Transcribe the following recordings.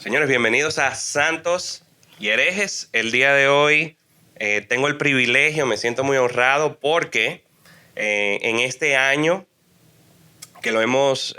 Señores, bienvenidos a Santos y Herejes. El día de hoy tengo el privilegio, me siento muy honrado porque en este año que lo hemos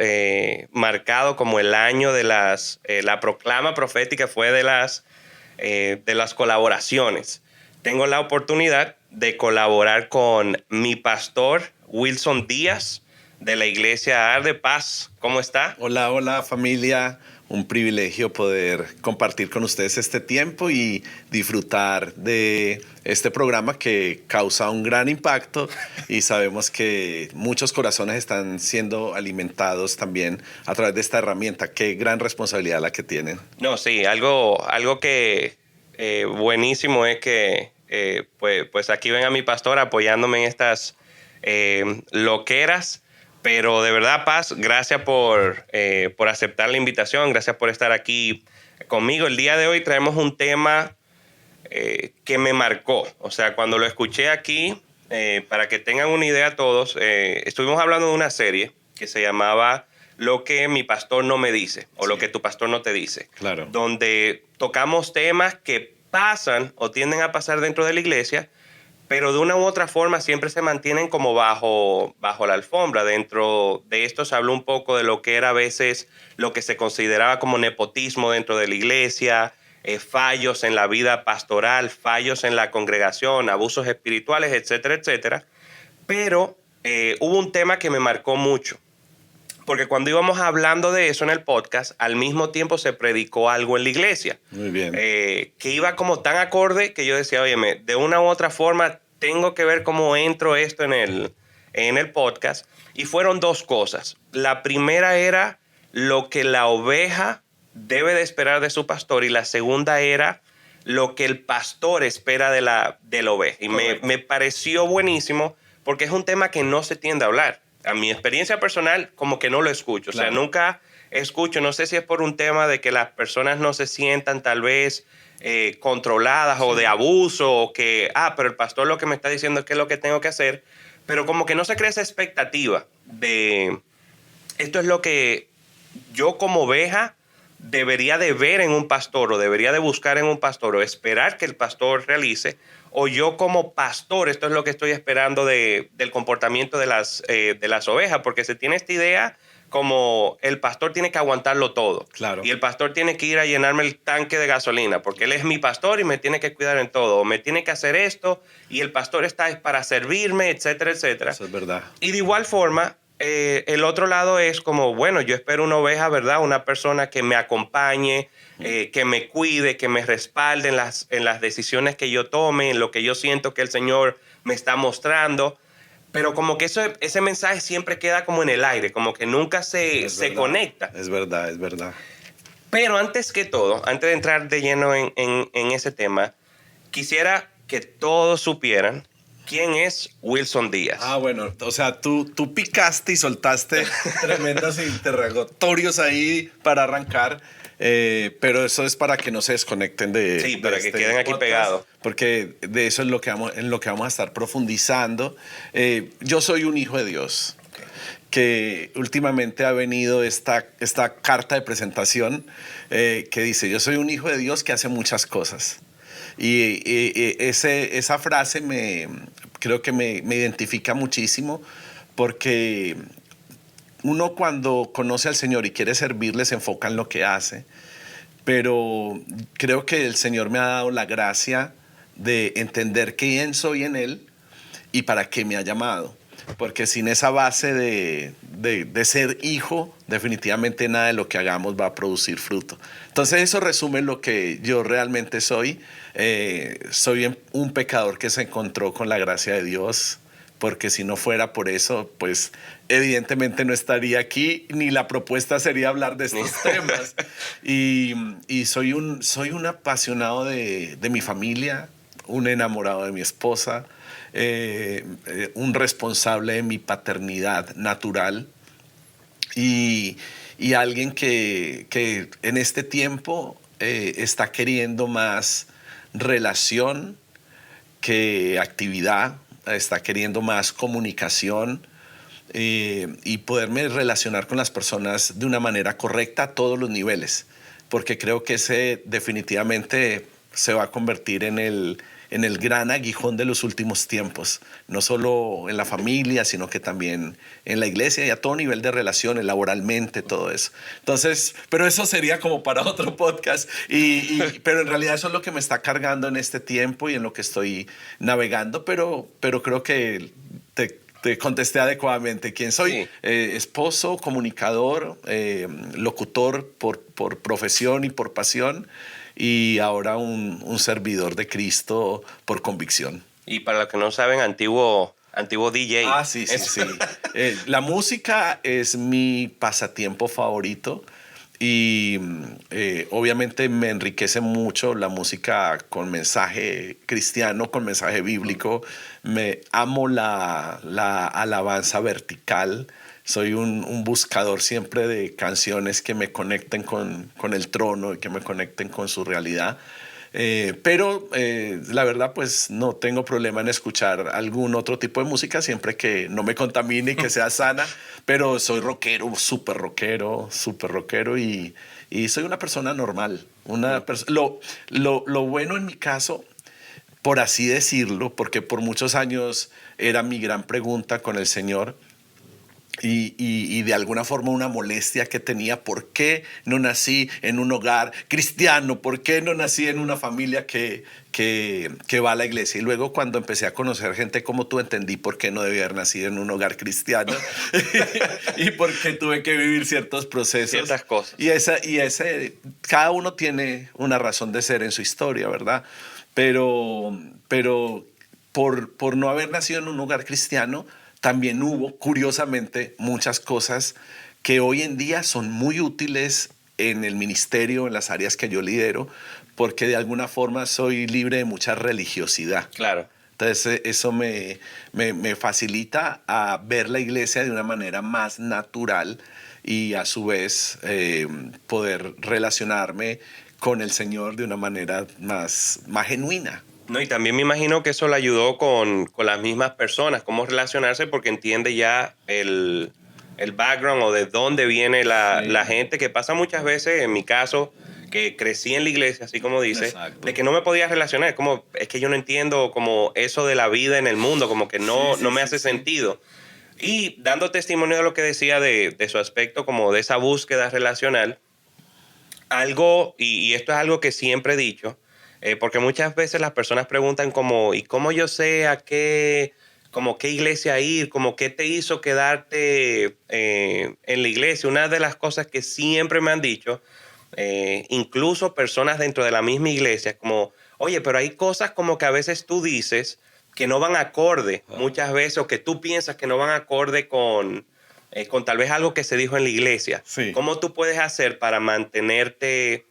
marcado como el año de la proclama profética, fue de las colaboraciones. Tengo la oportunidad de colaborar con mi pastor Wilson Díaz de la Iglesia Ar de Paz. ¿Cómo está? Hola, hola familia. Un privilegio poder compartir con ustedes este tiempo y disfrutar de este programa que causa un gran impacto y sabemos que muchos corazones están siendo alimentados también a través de esta herramienta. Qué gran responsabilidad la que tienen. No, sí, algo que buenísimo es que pues aquí ven a mi pastor apoyándome en estas loqueras. Pero de verdad, Paz, gracias por aceptar la invitación, gracias por estar aquí conmigo. El día de hoy traemos un tema que me marcó. O sea, cuando lo escuché aquí, para que tengan una idea todos, estuvimos hablando de una serie que se llamaba Lo que mi pastor no me dice, o Sí. Lo que tu pastor no te dice. Claro. Donde tocamos temas que pasan o tienden a pasar dentro de la iglesia, pero de una u otra forma siempre se mantienen como bajo la alfombra. Dentro de esto se habló un poco de lo que era a veces lo que se consideraba como nepotismo dentro de la iglesia, fallos en la vida pastoral, fallos en la congregación, abusos espirituales, etcétera, etcétera. Pero hubo un tema que me marcó mucho, porque cuando íbamos hablando de eso en el podcast, al mismo tiempo se predicó algo en la iglesia. Muy bien. Que iba como tan acorde que yo decía, óyeme, de una u otra forma tengo que ver cómo entro esto en el podcast. Y fueron dos cosas. La primera era lo que la oveja debe de esperar de su pastor, y la segunda era lo que el pastor espera de la oveja. Y me pareció buenísimo porque es un tema que no se tiende a hablar. A mi experiencia personal, como que no lo escucho. Claro. O sea, nunca escucho. No sé si es por un tema de que las personas no se sientan tal vez controladas, o de abuso, o que, pero el pastor lo que me está diciendo es qué es lo que tengo que hacer. Pero como que no se crea esa expectativa de esto es lo que yo como oveja debería de ver en un pastor, o debería de buscar en un pastor, o esperar que el pastor realice, o yo como pastor esto es lo que estoy esperando del comportamiento de las ovejas, porque se tiene esta idea como el pastor tiene que aguantarlo todo. Claro. Y el pastor tiene que ir a llenarme el tanque de gasolina, porque él es mi pastor y me tiene que cuidar en todo, o me tiene que hacer esto, y el pastor está para servirme, etcétera, etcétera. Eso es verdad. Y de igual forma, el otro lado es como, bueno, yo espero una oveja, ¿verdad? Una persona que me acompañe, que me cuide, que me respalde en las decisiones que yo tome, en lo que yo siento que el Señor me está mostrando. Pero como que ese mensaje siempre queda como en el aire, como que nunca se conecta. Es verdad, es verdad. Pero antes que todo, antes de entrar de lleno en ese tema, quisiera que todos supieran quién es Wilson Díaz. Bueno, o sea, tú picaste y soltaste tremendos interrogatorios ahí para arrancar, pero eso es para que no se desconecten de Sí, para de que este queden aquí podcast, pegados. porque de eso es en lo que vamos a estar profundizando. Yo soy un hijo de Dios, que últimamente ha venido esta carta de presentación que dice, yo soy un hijo de Dios que hace muchas cosas. Y esa frase creo que me identifica muchísimo, porque uno cuando conoce al Señor y quiere servirle se enfoca en lo que hace, pero creo que el Señor me ha dado la gracia de entender quién soy en Él y para qué me ha llamado. Porque sin esa base de ser hijo, definitivamente nada de lo que hagamos va a producir fruto. Entonces eso resume lo que yo realmente soy. Soy un pecador que se encontró con la gracia de Dios, porque si no fuera por eso, pues evidentemente no estaría aquí, ni la propuesta sería hablar de estos temas. Y soy un apasionado de mi familia, un enamorado de mi esposa, un responsable de mi paternidad natural y alguien que en este tiempo está queriendo más relación que actividad, está queriendo más comunicación y poderme relacionar con las personas de una manera correcta a todos los niveles. porque creo que ese definitivamente se va a convertir en el gran aguijón de los últimos tiempos, no solo en la familia, sino que también en la iglesia y a todo nivel de relaciones, laboralmente, todo eso. Entonces, pero eso sería como para otro podcast, pero en realidad eso es lo que me está cargando en este tiempo y en lo que estoy navegando, pero creo que te contesté adecuadamente. ¿Quién soy? Sí. Esposo, comunicador, locutor por profesión y por pasión, y ahora un servidor de Cristo por convicción. Y para los que no saben, antiguo DJ. Ah, sí. La música es mi pasatiempo favorito y obviamente me enriquece mucho la música con mensaje cristiano, con mensaje bíblico. Me amo la alabanza vertical. Soy un buscador siempre de canciones que me conecten con el trono y que me conecten con su realidad. Pero la verdad, pues no tengo problema en escuchar algún otro tipo de música siempre que no me contamine y que sea sana. Pero soy rockero, súper rockero y soy una persona normal. Lo bueno en mi caso, por así decirlo, porque por muchos años era mi gran pregunta con el Señor. Y de alguna forma una molestia que tenía, ¿por qué no nací en un hogar cristiano? ¿Por qué no nací en una familia que va a la iglesia? Y luego cuando empecé a conocer gente como tú, entendí por qué no debía haber nacido en un hogar cristiano y por qué tuve que vivir ciertos procesos. Ciertas cosas. Cada uno tiene una razón de ser en su historia, ¿verdad? Pero por no haber nacido en un hogar cristiano, también hubo, curiosamente, muchas cosas que hoy en día son muy útiles en el ministerio, en las áreas que yo lidero, porque de alguna forma soy libre de mucha religiosidad. Claro. Entonces eso me facilita a ver la iglesia de una manera más natural y a su vez poder relacionarme con el Señor de una manera más genuina. No, y también me imagino que eso le ayudó con las mismas personas, cómo relacionarse, porque entiende ya el background o de dónde viene la gente, que pasa muchas veces, en mi caso, que crecí en la iglesia, así como dice, Exacto. de que no me podía relacionar, como es que yo no entiendo como eso de la vida en el mundo, como que no me hace sentido. Y dando testimonio de lo que decía de su aspecto, como de esa búsqueda relacional, algo, y esto es algo que siempre he dicho, porque muchas veces las personas preguntan como, ¿y cómo yo sé a qué iglesia ir? Como qué te hizo quedarte en la iglesia. Una de las cosas que siempre me han dicho, incluso personas dentro de la misma iglesia, como, oye, pero hay cosas como que a veces tú dices que no van acorde muchas veces, o que tú piensas que no van acorde con tal vez algo que se dijo en la iglesia. Sí. ¿Cómo tú puedes hacer para mantenerte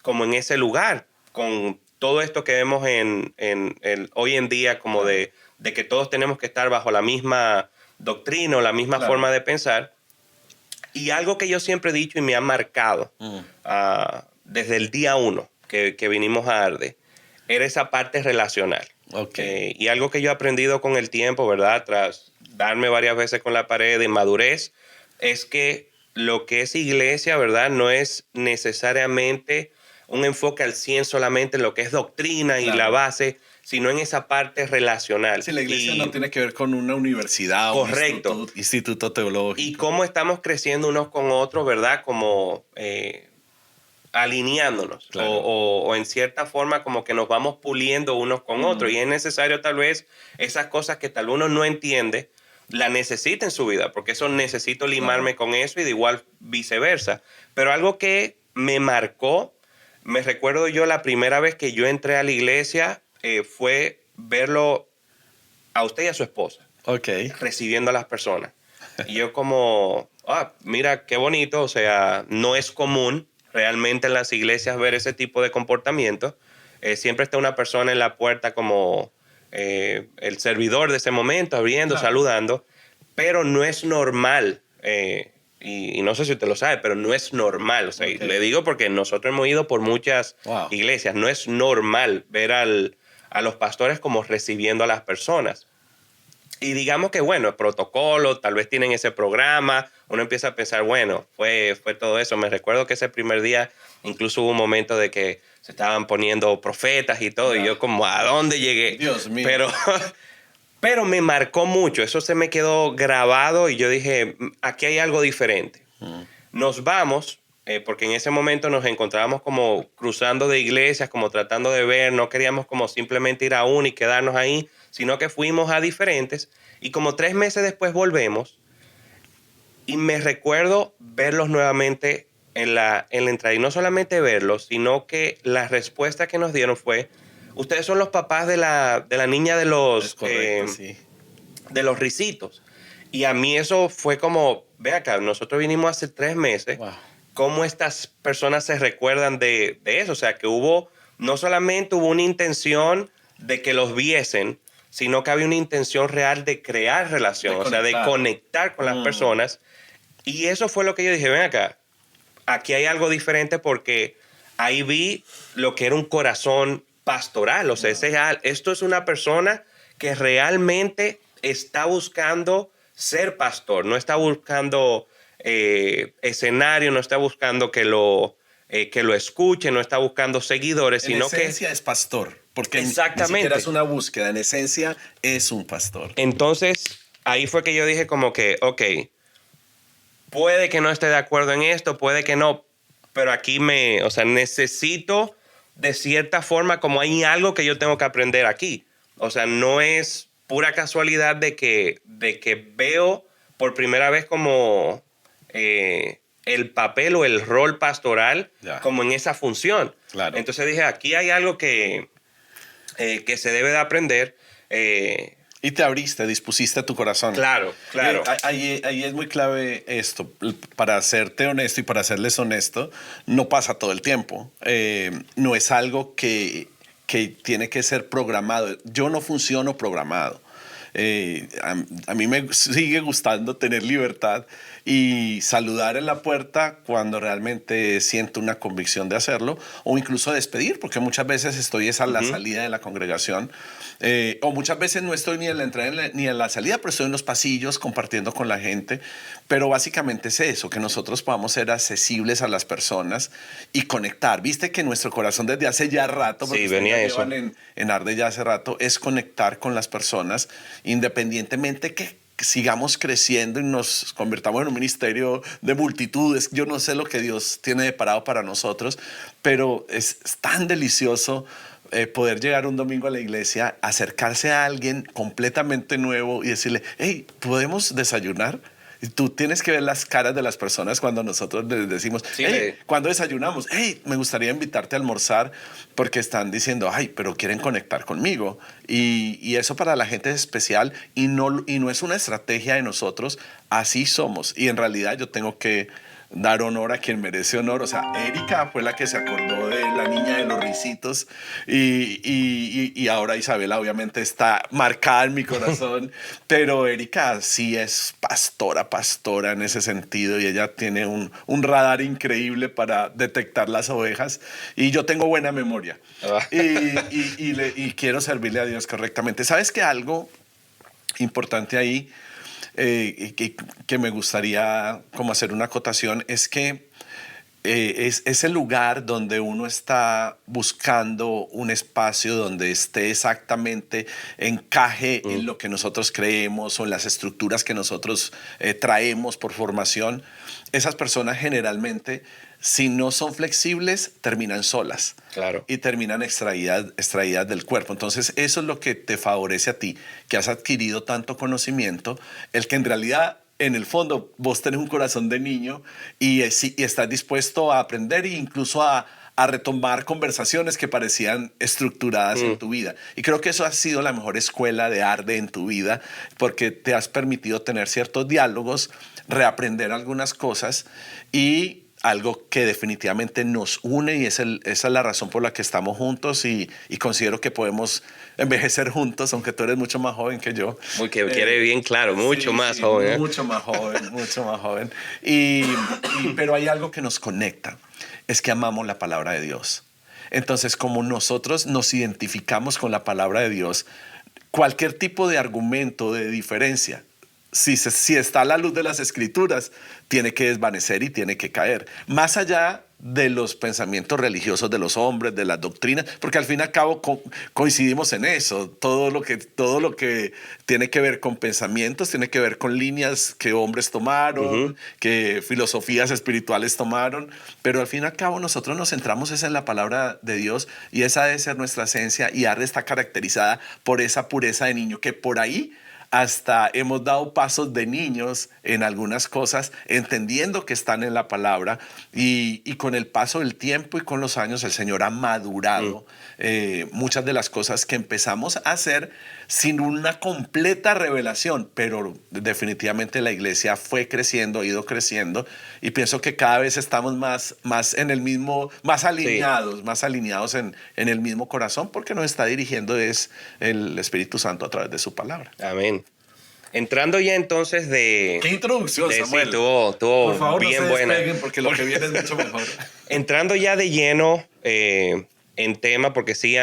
como en ese lugar, con todo esto que vemos hoy en día, como de que todos tenemos que estar bajo la misma doctrina o la misma forma de pensar? Y algo que yo siempre he dicho y me ha marcado desde el día 1 que vinimos a Arde, era esa parte relacional. Okay. Y algo que yo he aprendido con el tiempo, ¿verdad? Tras darme varias veces con la pared de madurez, es que lo que es iglesia, ¿verdad? No es necesariamente un enfoque al 100 solamente en lo que es doctrina y la base, sino en esa parte relacional. Sí, la iglesia no tiene que ver con una universidad o un instituto teológico. Y cómo estamos creciendo unos con otros, ¿verdad? Como alineándonos. Claro. O en cierta forma como que nos vamos puliendo unos con otros. Y es necesario tal vez esas cosas que tal uno no entiende, la necesita en su vida, porque eso necesito limarme con eso y de igual viceversa. Pero algo que me marcó, me recuerdo yo la primera vez que yo entré a la iglesia, fue verlo a usted y a su esposa recibiendo a las personas. Y yo como, mira qué bonito, o sea, no es común realmente en las iglesias ver ese tipo de comportamiento. Siempre está una persona en la puerta como el servidor de ese momento, abriendo, saludando, pero no es normal. Y no sé si usted lo sabe, pero no es normal. O sea, le digo porque nosotros hemos ido por muchas iglesias. No es normal ver a los pastores como recibiendo a las personas. Y digamos que, bueno, el protocolo, tal vez tienen ese programa, uno empieza a pensar, bueno, fue todo eso. Me recuerdo que ese primer día incluso hubo un momento de que se estaban poniendo profetas y todo, y yo como, ¿a dónde llegué? Dios mío. Pero me marcó mucho, eso se me quedó grabado y yo dije, aquí hay algo diferente. Nos vamos, porque en ese momento nos encontrábamos como cruzando de iglesias, como tratando de ver, no queríamos como simplemente ir a una y quedarnos ahí, sino que fuimos a diferentes y como 3 meses después volvemos y me recuerdo verlos nuevamente en la entrada y no solamente verlos, sino que la respuesta que nos dieron fue, ustedes son los papás de la niña Es correcto, sí. de los risitos. Y a mí eso fue como, ve acá, nosotros vinimos hace 3 meses, Wow. cómo estas personas se recuerdan de eso. O sea, que no solamente hubo una intención de que los viesen, sino que había una intención real de crear relación, o sea, de conectar con las personas. Y eso fue lo que yo dije, ven acá, aquí hay algo diferente porque ahí vi lo que era un corazón pastoral. O sea, esto es una persona que realmente está buscando ser pastor, no está buscando escenario, no está buscando que lo escuche, no está buscando seguidores, sino que... En esencia es pastor, porque ni Exactamente. siquiera es una búsqueda, en esencia es un pastor. Entonces, ahí fue que yo dije como que, ok, puede que no esté de acuerdo en esto, puede que no, pero aquí o sea, necesito de cierta forma, como hay algo que yo tengo que aprender aquí. O sea, no es pura casualidad de que veo por primera vez como el papel o el rol pastoral como en esa función. Claro. Entonces dije, aquí hay algo que se debe de aprender. Y te abriste, dispusiste tu corazón. Claro, claro. Ahí es muy clave esto. Para serte honesto y para serles honesto, no pasa todo el tiempo. No es algo que tiene que ser programado. Yo no funciono programado. A mí me sigue gustando tener libertad y saludar en la puerta cuando realmente siento una convicción de hacerlo, o incluso despedir, porque muchas veces estoy a la salida de la congregación, o muchas veces no estoy ni en la entrada ni en la salida, pero estoy en los pasillos compartiendo con la gente. Pero básicamente es eso, que nosotros podamos ser accesibles a las personas y conectar. Viste que nuestro corazón desde hace ya rato, porque sí, venía ya eso. llevan en Arde ya hace rato, es conectar con las personas, independientemente que sigamos creciendo y nos convirtamos en un ministerio de multitudes. Yo no sé lo que Dios tiene deparado para nosotros, pero es tan delicioso poder llegar un domingo a la iglesia, acercarse a alguien completamente nuevo y decirle, hey, ¿podemos desayunar? Y tú tienes que ver las caras de las personas cuando nosotros les decimos, Sí, hey, cuando desayunamos, hey, me gustaría invitarte a almorzar, porque están diciendo, ay, pero quieren conectar conmigo. Y eso para la gente es especial y no es una estrategia de nosotros, así somos. Y en realidad yo tengo que dar honor a quien merece honor. O sea, Erika fue la que se acordó de la niña de los risitos y ahora Isabela obviamente está marcada en mi corazón, pero Erika sí es pastora en ese sentido y ella tiene un radar increíble para detectar las ovejas y yo tengo buena memoria y quiero servirle a Dios correctamente. ¿Sabes qué? Algo importante ahí que me gustaría como hacer una acotación es que es el lugar donde uno está buscando un espacio donde esté exactamente encaje en lo que nosotros creemos o en las estructuras que nosotros traemos por formación. Esas personas generalmente, si no son flexibles, terminan solas. Claro. Y terminan extraídas del cuerpo. Entonces, eso es lo que te favorece a ti, que has adquirido tanto conocimiento, el que en realidad, en el fondo, vos tenés un corazón de niño y estás dispuesto a aprender e incluso a retomar conversaciones que parecían estructuradas en tu vida. Y creo que eso ha sido la mejor escuela de Arde en tu vida, porque te has permitido tener ciertos diálogos, reaprender algunas cosas y algo que definitivamente nos une y esa es la razón por la que estamos juntos y considero que podemos envejecer juntos, aunque tú eres mucho más joven que yo. Muy que quiere bien claro, mucho más joven. Mucho más joven, mucho más joven. Pero hay algo que nos conecta, es que amamos la palabra de Dios. Entonces, como nosotros nos identificamos con la palabra de Dios, cualquier tipo de argumento, de diferencia, si está a la luz de las escrituras, tiene que desvanecer y tiene que caer. Más allá de los pensamientos religiosos de los hombres, de las doctrinas, porque al fin y al cabo coincidimos en eso. Todo lo que tiene que ver con pensamientos, tiene que ver con líneas que hombres tomaron, que filosofías espirituales tomaron, pero al fin y al cabo nosotros nos centramos en la palabra de Dios, y esa debe ser nuestra esencia, y Arde está caracterizada por esa pureza de niño, que por ahí hasta hemos dado pasos de niños en algunas cosas, entendiendo que están en la palabra, y con el paso del tiempo y con los años el Señor ha madurado muchas de las cosas que empezamos a hacer sin una completa revelación, pero definitivamente la iglesia fue creciendo, ha ido creciendo, y pienso que cada vez estamos más en el mismo, más alineados en el mismo corazón, porque nos está dirigiendo es el Espíritu Santo a través de su palabra. Amén. Entrando ya entonces de... ¡Qué introducción, Samuel! Sí, tuvo por favor, bien no se buena. despeguen, porque lo que viene es mucho mejor. Entrando ya de lleno en tema, porque sí,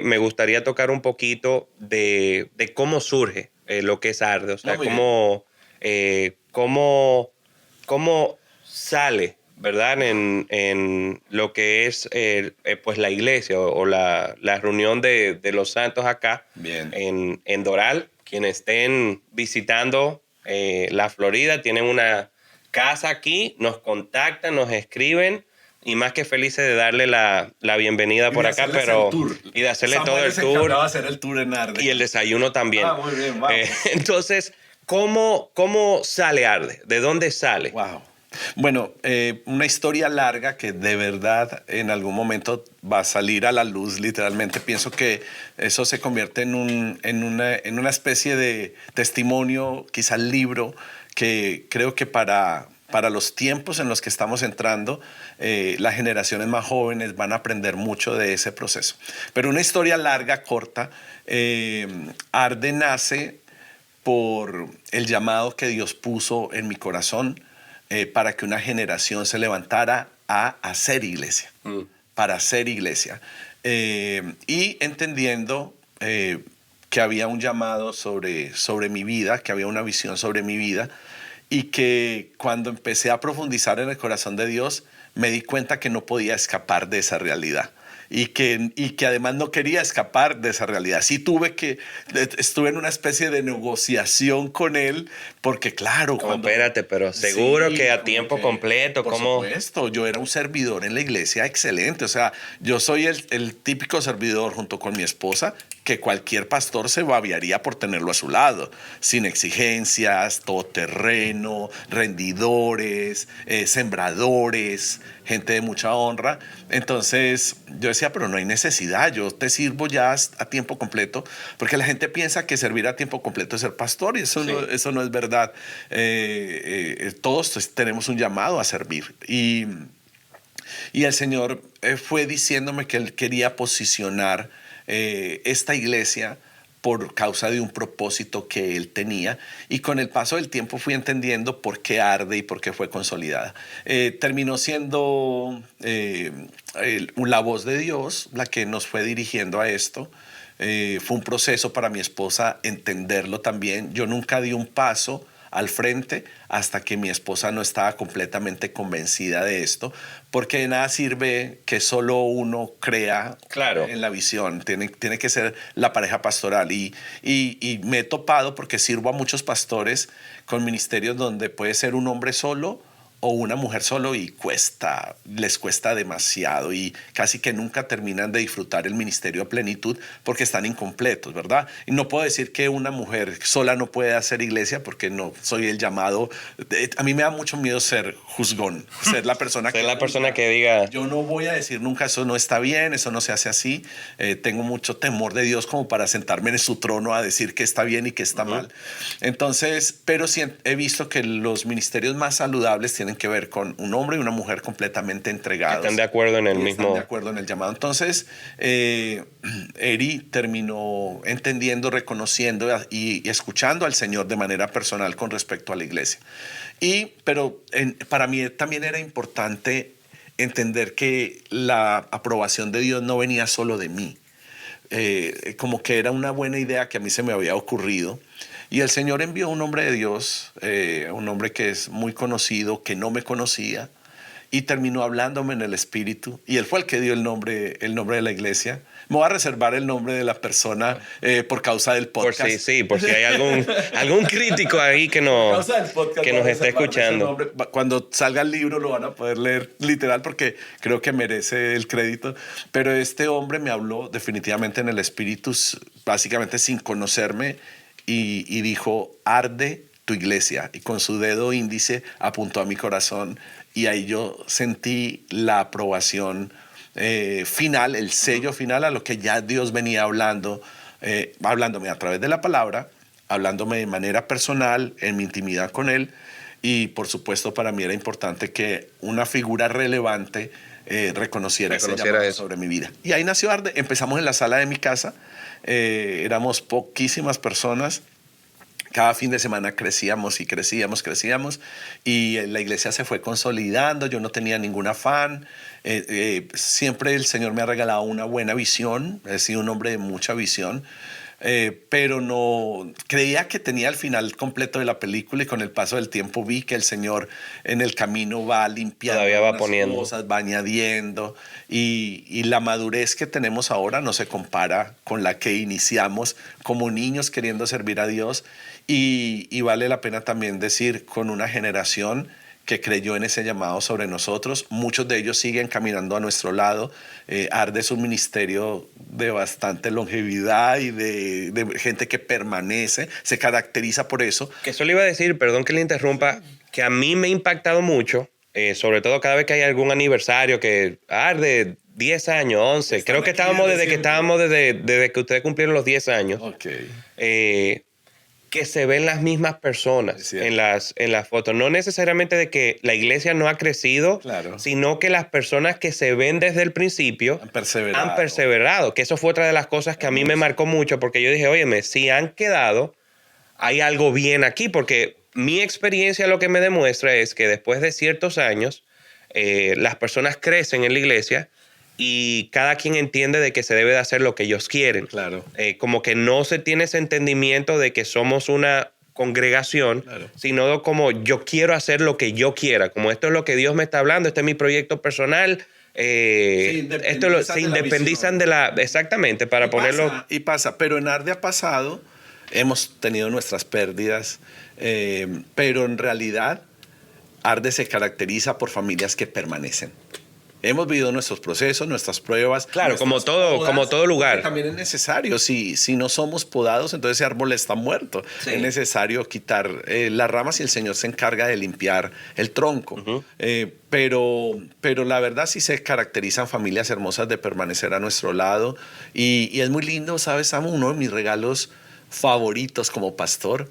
me gustaría tocar un poquito de cómo surge lo que es Arde, o sea, cómo sale, ¿verdad? En lo que es pues la iglesia o la reunión de los santos acá. Bien. En Doral. Quienes estén visitando la Florida, tienen una casa aquí, nos contactan, nos escriben, y más que felices de darle la bienvenida por acá, y de hacerle todo el tour. De hacer el tour en Arde. Y el desayuno también. Muy bien, vamos. Entonces, ¿cómo sale Arde? ¿De dónde sale? Wow. Bueno, una historia larga que de verdad en algún momento va a salir a la luz, literalmente. Pienso que eso se convierte en una especie de testimonio, quizá libro, que creo que para los tiempos en los que estamos entrando, las generaciones más jóvenes van a aprender mucho de ese proceso. Pero una historia larga, corta, Arde nace por el llamado que Dios puso en mi corazón, para que una generación se levantara a hacer iglesia, para hacer iglesia. Y entendiendo que había un llamado sobre mi vida, que había una visión sobre mi vida, y que cuando empecé a profundizar en el corazón de Dios, me di cuenta que no podía escapar de esa realidad. Y que además no quería escapar de esa realidad. Sí estuve en una especie de negociación con él, porque claro... Espérate, pero seguro que a tiempo completo, por supuesto, yo era un servidor en la iglesia excelente. O sea, yo soy el típico servidor junto con mi esposa, que cualquier pastor se babiaría por tenerlo a su lado, sin exigencias, todoterreno, rendidores, sembradores, gente de mucha honra. Entonces yo decía, pero no hay necesidad, yo te sirvo ya a tiempo completo, porque la gente piensa que servir a tiempo completo es ser pastor, y eso no es verdad. Todos tenemos un llamado a servir, y el Señor fue diciéndome que Él quería posicionar esta iglesia por causa de un propósito que Él tenía, y con el paso del tiempo fui entendiendo por qué Arde y por qué fue consolidada. Terminó siendo la voz de Dios la que nos fue dirigiendo a esto. Fue un proceso para mi esposa entenderlo también. Yo nunca di un paso al frente hasta que mi esposa no estaba completamente convencida de esto, porque de nada sirve que solo uno crea en la visión. Tiene que ser la pareja pastoral, y me he topado, porque sirvo a muchos pastores con ministerios donde puede ser un hombre solo o una mujer solo, y les cuesta demasiado, y casi que nunca terminan de disfrutar el ministerio a plenitud porque están incompletos, ¿verdad? Y no puedo decir que una mujer sola no puede hacer iglesia, porque no soy el llamado. A mí me da mucho miedo ser juzgón, ser la persona que diga. Yo no voy a decir nunca eso no está bien, eso no se hace así. Tengo mucho temor de Dios como para sentarme en su trono a decir que está bien y que está mal. Entonces, pero sí he visto que los ministerios más saludables tienen que ver con un hombre y una mujer completamente entregados. Están de acuerdo en el mismo. Están de acuerdo en el llamado. Entonces, Eri terminó entendiendo, reconociendo y escuchando al Señor de manera personal con respecto a la iglesia. Pero para mí también era importante entender que la aprobación de Dios no venía solo de mí. como que era una buena idea que a mí se me había ocurrido. Y el Señor envió un hombre de Dios, un hombre que es muy conocido, que no me conocía, y terminó hablándome en el Espíritu. Y él fue el que dio el nombre de la iglesia. Me voy a reservar el nombre de la persona por causa del podcast. Por si hay algún crítico ahí que nos esté escuchando. Cuando salga el libro lo van a poder leer literal porque creo que merece el crédito. Pero este hombre me habló definitivamente en el Espíritu, básicamente sin conocerme, y dijo: arde tu iglesia. Y con su dedo índice apuntó a mi corazón. Y ahí yo sentí la aprobación final, el sello final a lo que ya Dios venía hablando, hablándome a través de la palabra, hablándome de manera personal, en mi intimidad con Él. Y por supuesto para mí era importante que una figura relevante reconociera ese llamado sobre mi vida. Y ahí nació Arde. Empezamos en la sala de mi casa. Éramos poquísimas personas. Cada fin de semana crecíamos y crecíamos. Y la iglesia se fue consolidando. Yo no tenía ningún afán. Siempre el Señor me ha regalado una buena visión. He sido un hombre de mucha visión. Pero no creía que tenía el final completo de la película, y con el paso del tiempo vi que el Señor en el camino va limpiando, todavía va poniendo cosas, va añadiendo, y la madurez que tenemos ahora no se compara con la que iniciamos como niños queriendo servir a Dios, y vale la pena también decir, con una generación que creyó en ese llamado sobre nosotros. Muchos de ellos siguen caminando a nuestro lado. Arde es un ministerio de bastante longevidad y de gente que permanece, se caracteriza por eso. Que eso le iba a decir, perdón que le interrumpa, que a mí me ha impactado mucho, sobre todo cada vez que hay algún aniversario, que Arde 10 años, 11, Están creo que estábamos desde que ustedes cumplieron los 10 años. Okay. Que se ven las mismas personas en las fotos. No necesariamente de que la iglesia no ha crecido, claro, sino que las personas que se ven desde el principio han perseverado. Que eso fue otra de las cosas que a mí me marcó mucho, porque yo dije, óyeme, si han quedado, hay algo bien aquí, porque mi experiencia lo que me demuestra es que después de ciertos años, las personas crecen en la iglesia y cada quien entiende de que se debe de hacer lo que ellos quieren. Claro. Como que no se tiene ese entendimiento de que somos una congregación, claro, sino como yo quiero hacer lo que yo quiera, como esto es lo que Dios me está hablando, este es mi proyecto personal. Se independizan de la... Exactamente, para ponerlo... Y pasa, pero en Arde ha pasado, hemos tenido nuestras pérdidas, pero en realidad Arde se caracteriza por familias que permanecen. Hemos vivido nuestros procesos, nuestras pruebas. Claro, como todo lugar. También es necesario. Si no somos podados, entonces ese árbol está muerto. Sí. Es necesario quitar las ramas y el Señor se encarga de limpiar el tronco. Uh-huh. Pero la verdad sí se caracterizan familias hermosas de permanecer a nuestro lado. Y es muy lindo, ¿sabes, Samu? Uno de mis regalos favoritos como pastor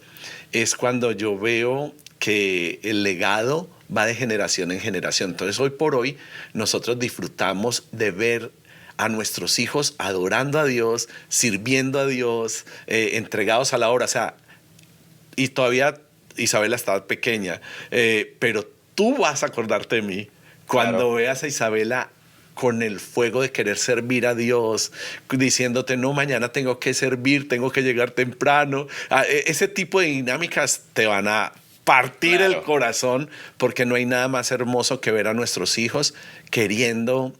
es cuando yo veo que el legado va de generación en generación. Entonces, hoy por hoy, nosotros disfrutamos de ver a nuestros hijos adorando a Dios, sirviendo a Dios, entregados a la obra. O sea, y todavía Isabela está pequeña, pero tú vas a acordarte de mí cuando veas a Isabela con el fuego de querer servir a Dios, diciéndote, no, mañana tengo que servir, tengo que llegar temprano. Ese tipo de dinámicas te van a partir el corazón, porque no hay nada más hermoso que ver a nuestros hijos queriendo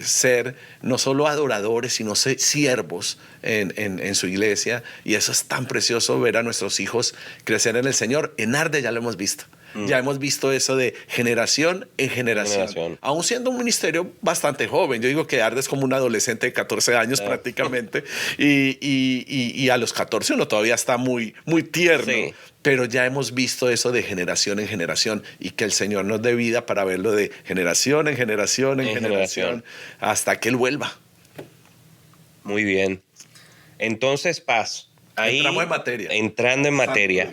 ser no solo adoradores, sino ser siervos en su iglesia. Y eso es tan precioso, ver a nuestros hijos crecer en el Señor. En Arde ya lo hemos visto. Ya hemos visto eso de generación en generación. Aún siendo un ministerio bastante joven. Yo digo que Arde es como un adolescente de 14 años prácticamente. Y a los 14 uno todavía está muy, muy tierno. Sí. Pero ya hemos visto eso de generación en generación, y que el Señor nos dé vida para verlo de generación en generación, hasta que Él vuelva. Muy bien. Entonces, Paz, ahí entrando en materia.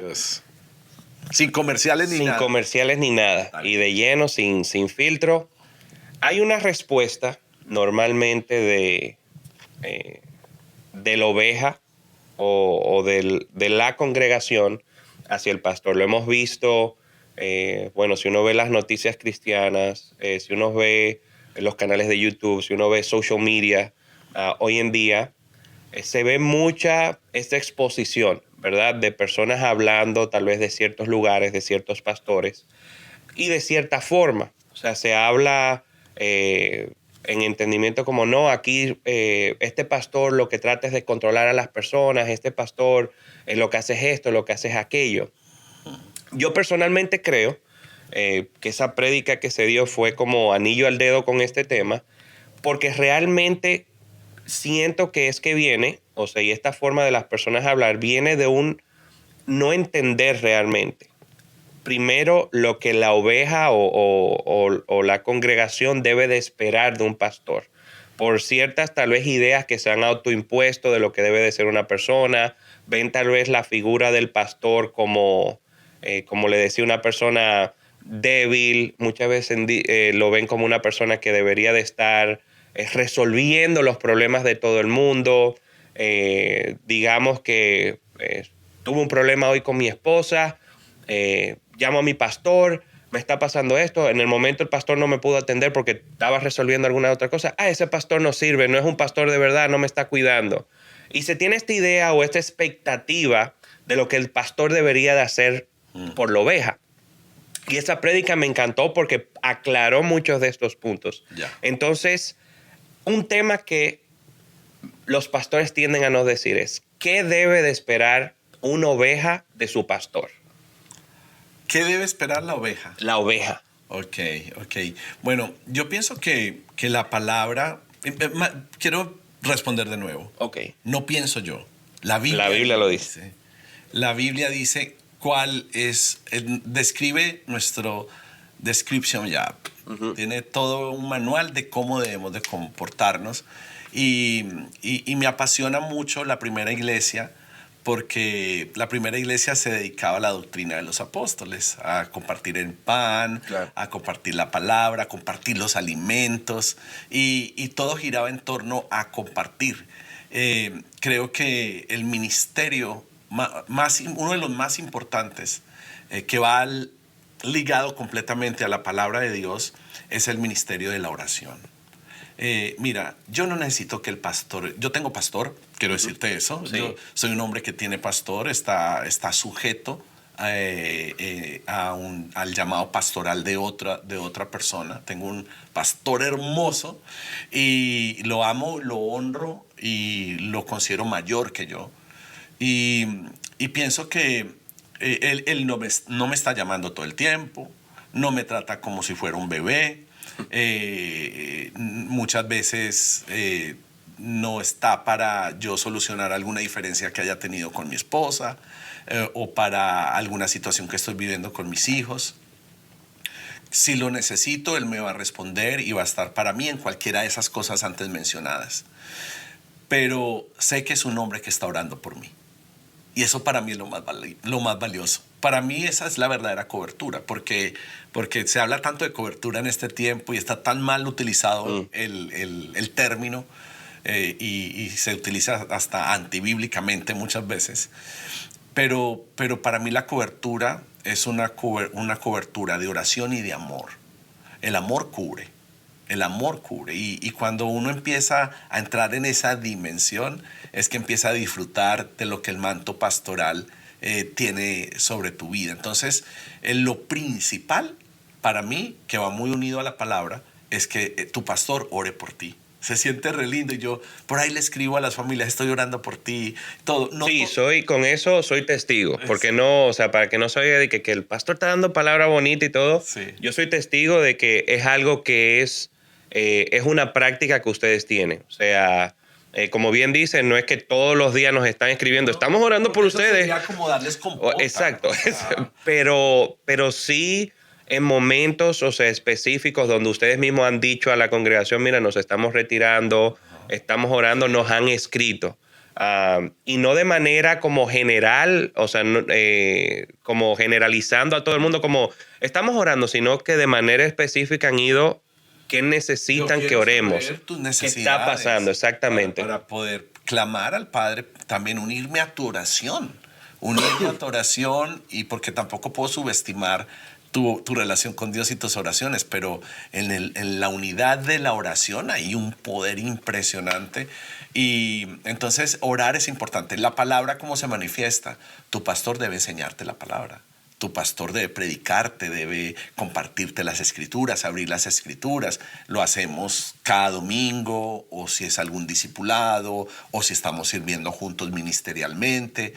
Sin comerciales ni nada. Sin comerciales ni nada. Y de lleno, sin filtro. Hay una respuesta normalmente de la oveja o de la congregación hacia el pastor. Lo hemos visto, si uno ve las noticias cristianas, si uno ve los canales de YouTube, si uno ve social media, hoy en día se ve mucha esta exposición, ¿verdad? De personas hablando tal vez de ciertos lugares, de ciertos pastores, y de cierta forma. O sea, se habla en entendimiento como no, aquí este pastor lo que trata es de controlar a las personas, este pastor lo que hace es esto, lo que hace es aquello. Yo personalmente creo que esa prédica que se dio fue como anillo al dedo con este tema, porque realmente siento que es que viene, o sea, y esta forma de las personas hablar viene de un no entender realmente. Primero, lo que la oveja o la congregación debe de esperar de un pastor. Por ciertas tal vez ideas que se han autoimpuesto de lo que debe de ser una persona, ven tal vez la figura del pastor como, como le decía, una persona débil, muchas veces lo ven como una persona que debería de estar resolviendo los problemas de todo el mundo. Digamos que tuve un problema hoy con mi esposa, llamo a mi pastor, me está pasando esto, en el momento el pastor no me pudo atender porque estaba resolviendo alguna otra cosa, ese pastor no sirve, no es un pastor de verdad, no me está cuidando. Y se tiene esta idea o esta expectativa de lo que el pastor debería de hacer por la oveja. Y esa prédica me encantó porque aclaró muchos de estos puntos. Ya. Entonces, un tema que los pastores tienden a no decir es, ¿qué debe de esperar una oveja de su pastor? ¿Qué debe esperar la oveja? La oveja. Ok. Bueno, yo pienso que la palabra... quiero responder de nuevo. Ok. No pienso yo. La Biblia lo dice. La Biblia dice cuál es... describe nuestro description ya. Tiene todo un manual de cómo debemos de comportarnos. Y me apasiona mucho la primera iglesia, porque la primera iglesia se dedicaba a la doctrina de los apóstoles, a compartir el pan, Claro. a compartir la palabra, a compartir los alimentos, y todo giraba en torno a compartir. Creo que el ministerio, uno de los más importantes, que va ligado completamente a la palabra de Dios, es el ministerio de la oración. Mira, yo no necesito que el pastor, yo tengo pastor, quiero decirte eso, Sí. yo soy un hombre que tiene pastor, está sujeto al llamado pastoral de otra persona. Tengo un pastor hermoso y lo amo, lo honro y lo considero mayor que yo. Y pienso que él no me está llamando todo el tiempo, no me trata como si fuera un bebé. Muchas veces no está para yo solucionar alguna diferencia que haya tenido con mi esposa o para alguna situación que estoy viviendo con mis hijos. Si lo necesito, él me va a responder y va a estar para mí en cualquiera de esas cosas antes mencionadas. Pero sé que es un hombre que está orando por mí. Y eso para mí es lo más valioso. Para mí esa es la verdadera cobertura, porque se habla tanto de cobertura en este tiempo y está tan mal utilizado el término y se utiliza hasta antibíblicamente muchas veces. Pero para mí la cobertura es una cobertura de oración y de amor. El amor cubre. El amor cubre. Y cuando uno empieza a entrar en esa dimensión, es que empieza a disfrutar de lo que el manto pastoral tiene sobre tu vida. Entonces, lo principal para mí, que va muy unido a la palabra, es que tu pastor ore por ti. Se siente re lindo y yo por ahí le escribo a las familias, estoy orando por ti, todo. No Sí, con eso soy testigo, porque no, o sea, para que no se oiga de que el pastor está dando palabra bonita y todo, Sí. yo soy testigo de que es algo que es una práctica que ustedes tienen. O sea, como bien dicen, no es que todos los días nos están escribiendo, estamos orando por Eso ustedes. sería como darles compota. Exacto, O sea, pero sí en momentos, o sea, específicos donde ustedes mismos han dicho a la congregación, mira, nos estamos retirando, estamos orando, nos han escrito. Y no de manera como general, o sea, como generalizando a todo el mundo, como estamos orando, sino que de manera específica han ido, ¿qué necesitan yo que quiero oremos? saber tus ¿Qué necesidades. está pasando? Exactamente. Para poder clamar al Padre, también unirme a tu oración. Unirme a tu oración, y porque tampoco puedo subestimar tu relación con Dios y tus oraciones, pero en la unidad de la oración hay un poder impresionante. Y entonces orar es importante. La palabra, ¿cómo se manifiesta? Tu pastor debe enseñarte la palabra. Tu pastor debe predicarte, debe compartirte las escrituras, abrir las escrituras. Lo hacemos cada domingo, o si es algún discipulado, o si estamos sirviendo juntos ministerialmente.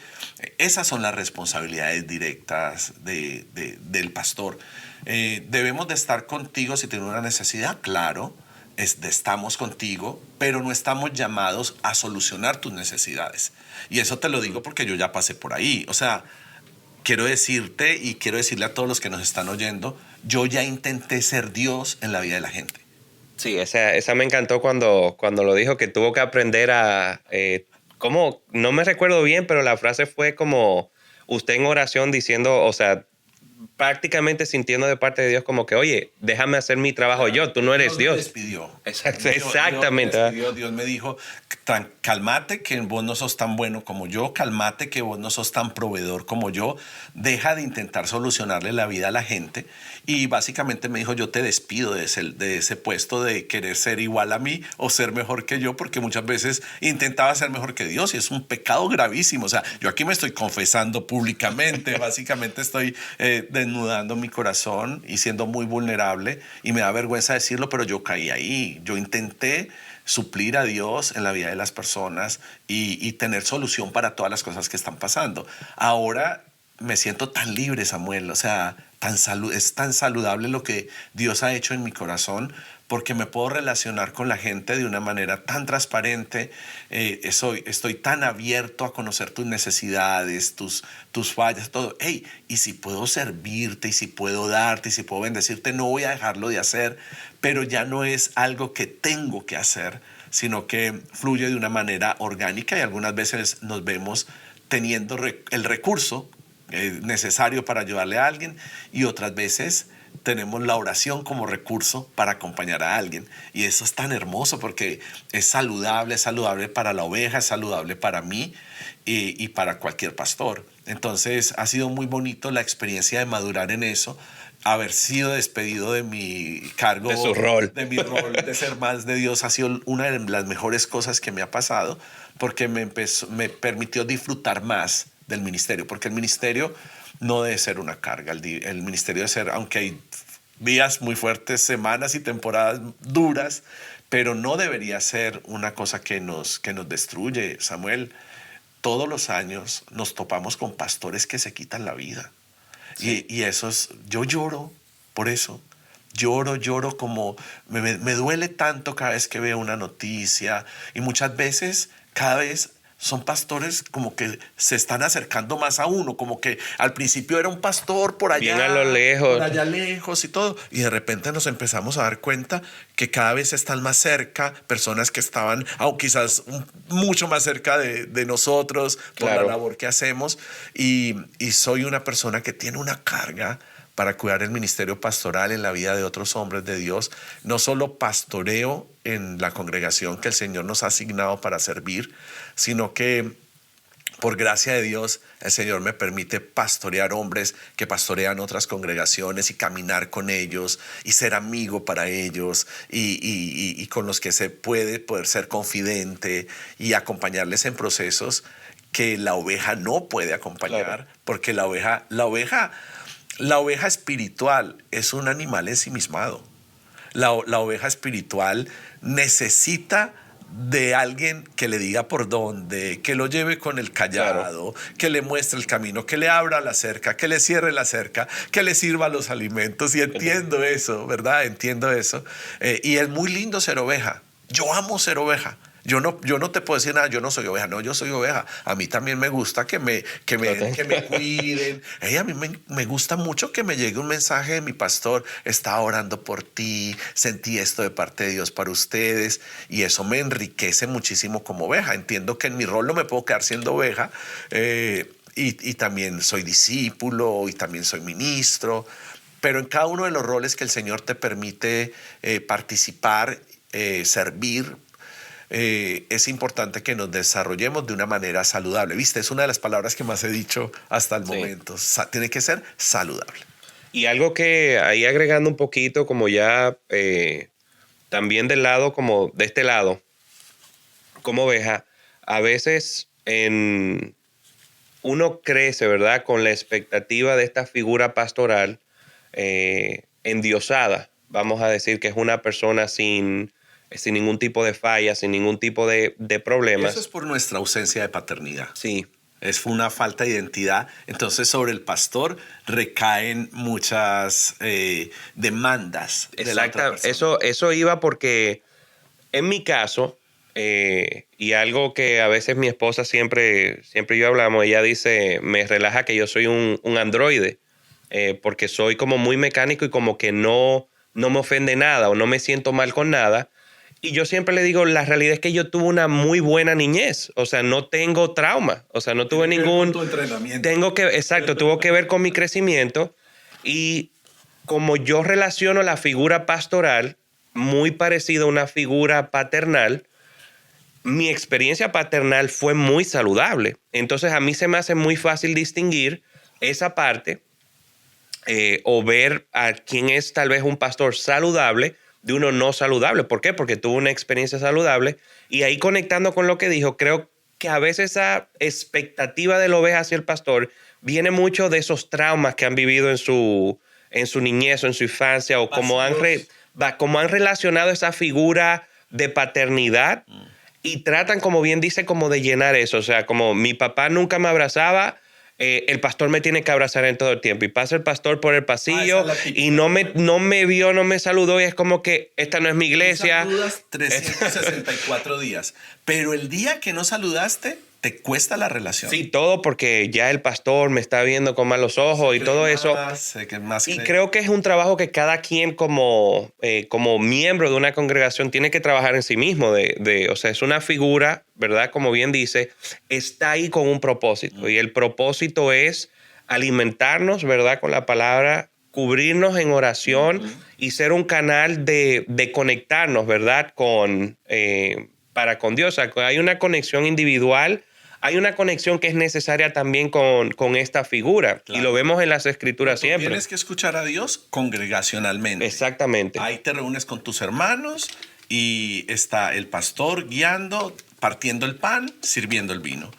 Esas son las responsabilidades directas del pastor. Debemos de estar contigo si tienes una necesidad, claro. Estamos contigo, pero no estamos llamados a solucionar tus necesidades. Y eso te lo digo porque yo ya pasé por ahí. O sea, quiero decirte y quiero decirle a todos los que nos están oyendo, yo ya intenté ser Dios en la vida de la gente. Sí, esa me encantó cuando lo dijo, que tuvo que aprender a... ¿cómo? No me recuerdo bien, pero la frase fue como usted en oración diciendo, o sea, prácticamente sintiendo de parte de Dios como que, oye, déjame hacer mi trabajo yo, tú no eres Dios. Dios me despidió. Exactamente. Dios me dijo, cálmate que vos no sos tan bueno como yo, cálmate que vos no sos tan proveedor como yo, deja de intentar solucionarle la vida a la gente. Y básicamente me dijo, yo te despido de ese puesto de querer ser igual a mí o ser mejor que yo, porque muchas veces intentaba ser mejor que Dios y es un pecado gravísimo. O sea, yo aquí me estoy confesando públicamente, básicamente estoy desnudando mi corazón y siendo muy vulnerable, y me da vergüenza decirlo, pero yo caí ahí. Yo intenté suplir a Dios en la vida de las personas y tener solución para todas las cosas que están pasando. Ahora me siento tan libre, Samuel, o sea, es tan saludable lo que Dios ha hecho en mi corazón, porque me puedo relacionar con la gente de una manera tan transparente. Estoy tan abierto a conocer tus necesidades, tus fallas, todo. Hey, y si puedo servirte, y si puedo darte, y si puedo bendecirte, no voy a dejarlo de hacer, pero ya no es algo que tengo que hacer, sino que fluye de una manera orgánica, y algunas veces nos vemos teniendo el recurso necesario para ayudarle a alguien, y otras veces tenemos la oración como recurso para acompañar a alguien. Y eso es tan hermoso porque es saludable para la oveja, es saludable para mí y para cualquier pastor. Entonces ha sido muy bonito la experiencia de madurar en eso, haber sido despedido de mi cargo, de su rol, de mi rol de ser más de Dios. Ha sido una de las mejores cosas que me ha pasado, porque me permitió disfrutar más del ministerio, porque el ministerio no debe ser una carga. El ministerio debe ser, aunque hay días muy fuertes, semanas y temporadas duras, pero no debería ser una cosa que nos destruye. Samuel, todos los años nos topamos con pastores que se quitan la vida. Sí. Y eso es, yo lloro por eso. Lloro como, me duele tanto cada vez que veo una noticia, y muchas veces, cada vez son pastores como que se están acercando más a uno, como que al principio era un pastor por allá, bien a lo lejos, por allá lejos y todo, y de repente nos empezamos a dar cuenta que cada vez están más cerca, personas que estaban, aunque quizás mucho más cerca de nosotros, por la labor que hacemos, y soy una persona que tiene una carga para cuidar el ministerio pastoral en la vida de otros hombres de Dios. No solo pastoreo en la congregación que el Señor nos ha asignado para servir, sino que por gracia de Dios el Señor me permite pastorear hombres que pastorean otras congregaciones, y caminar con ellos y ser amigo para ellos, y con los que se puede poder ser confidente y acompañarles en procesos que la oveja no puede acompañar. Claro. Porque la oveja espiritual es un animal ensimismado. La oveja espiritual necesita de alguien que le diga por dónde, que lo lleve con el callado, claro, que le muestre el camino, que le abra la cerca, que le cierre la cerca, que le sirva los alimentos. Y entiendo eso, ¿verdad? Entiendo eso. Y es muy lindo ser oveja. Yo amo ser oveja. Yo no te puedo decir nada, yo no soy oveja, no, yo soy oveja. A mí también me gusta que me cuiden. A mí me gusta mucho que me llegue un mensaje de mi pastor: estaba orando por ti, sentí esto de parte de Dios para ustedes, y eso me enriquece muchísimo como oveja. Entiendo que en mi rol no me puedo quedar siendo oveja, y también soy discípulo y también soy ministro, pero en cada uno de los roles que el Señor te permite participar, servir, es importante que nos desarrollemos de una manera saludable. ¿Viste? Es una de las palabras que más he dicho hasta el momento. Tiene que ser saludable. Y algo que ahí agregando un poquito, como ya también del lado, como de este lado, como oveja, a veces uno crece, ¿verdad? Con la expectativa de esta figura pastoral endiosada. Vamos a decir que es una persona sin ningún tipo de falla, sin ningún tipo de problemas. Eso es por nuestra ausencia de paternidad. Sí. Es una falta de identidad. Entonces sobre el pastor recaen muchas demandas de la otra Exacto. persona. Eso iba porque en mi caso, y algo que a veces mi esposa siempre yo hablamos, ella dice, me relaja que yo soy un androide, porque soy como muy mecánico y como que no me ofende nada o no me siento mal con nada. Y yo siempre le digo, la realidad es que yo tuve una muy buena niñez, o sea, no tengo trauma, o sea, no tuve Tiene que ver con ningún... tu entrenamiento. Exacto, tuvo que ver con mi crecimiento y como yo relaciono la figura pastoral muy parecida a una figura paternal, mi experiencia paternal fue muy saludable. Entonces a mí se me hace muy fácil distinguir esa parte o ver a quién es tal vez un pastor saludable de uno no saludable. ¿Por qué? Porque tuvo una experiencia saludable. Y ahí conectando con lo que dijo, creo que a veces esa expectativa de la oveja hacia el pastor viene mucho de esos traumas que han vivido en su niñez o en su infancia o como han relacionado esa figura de paternidad y tratan, como bien dice, como de llenar eso. O sea, como mi papá nunca me abrazaba, el pastor me tiene que abrazar en todo el tiempo. Y pasa el pastor por el pasillo y no me vio, no me saludó y es como que esta no es mi iglesia. Tú saludas 364 días, pero el día que no saludaste, te cuesta la relación. Sí, todo porque ya el pastor me está viendo con malos ojos y todo eso. Y creo que es un trabajo que cada quien como miembro de una congregación tiene que trabajar en sí mismo. O sea, es una figura, ¿verdad? Como bien dice, está ahí con un propósito. Y el propósito es alimentarnos, ¿verdad? Con la palabra, cubrirnos en oración y ser un canal de conectarnos, ¿verdad? Para con Dios. O sea, hay una conexión individual. Hay una conexión que es necesaria también con esta figura. Claro. Y lo vemos en las escrituras siempre. Tienes que escuchar a Dios congregacionalmente. Exactamente. Ahí te reúnes con tus hermanos y está el pastor guiando, partiendo el pan, sirviendo el vino,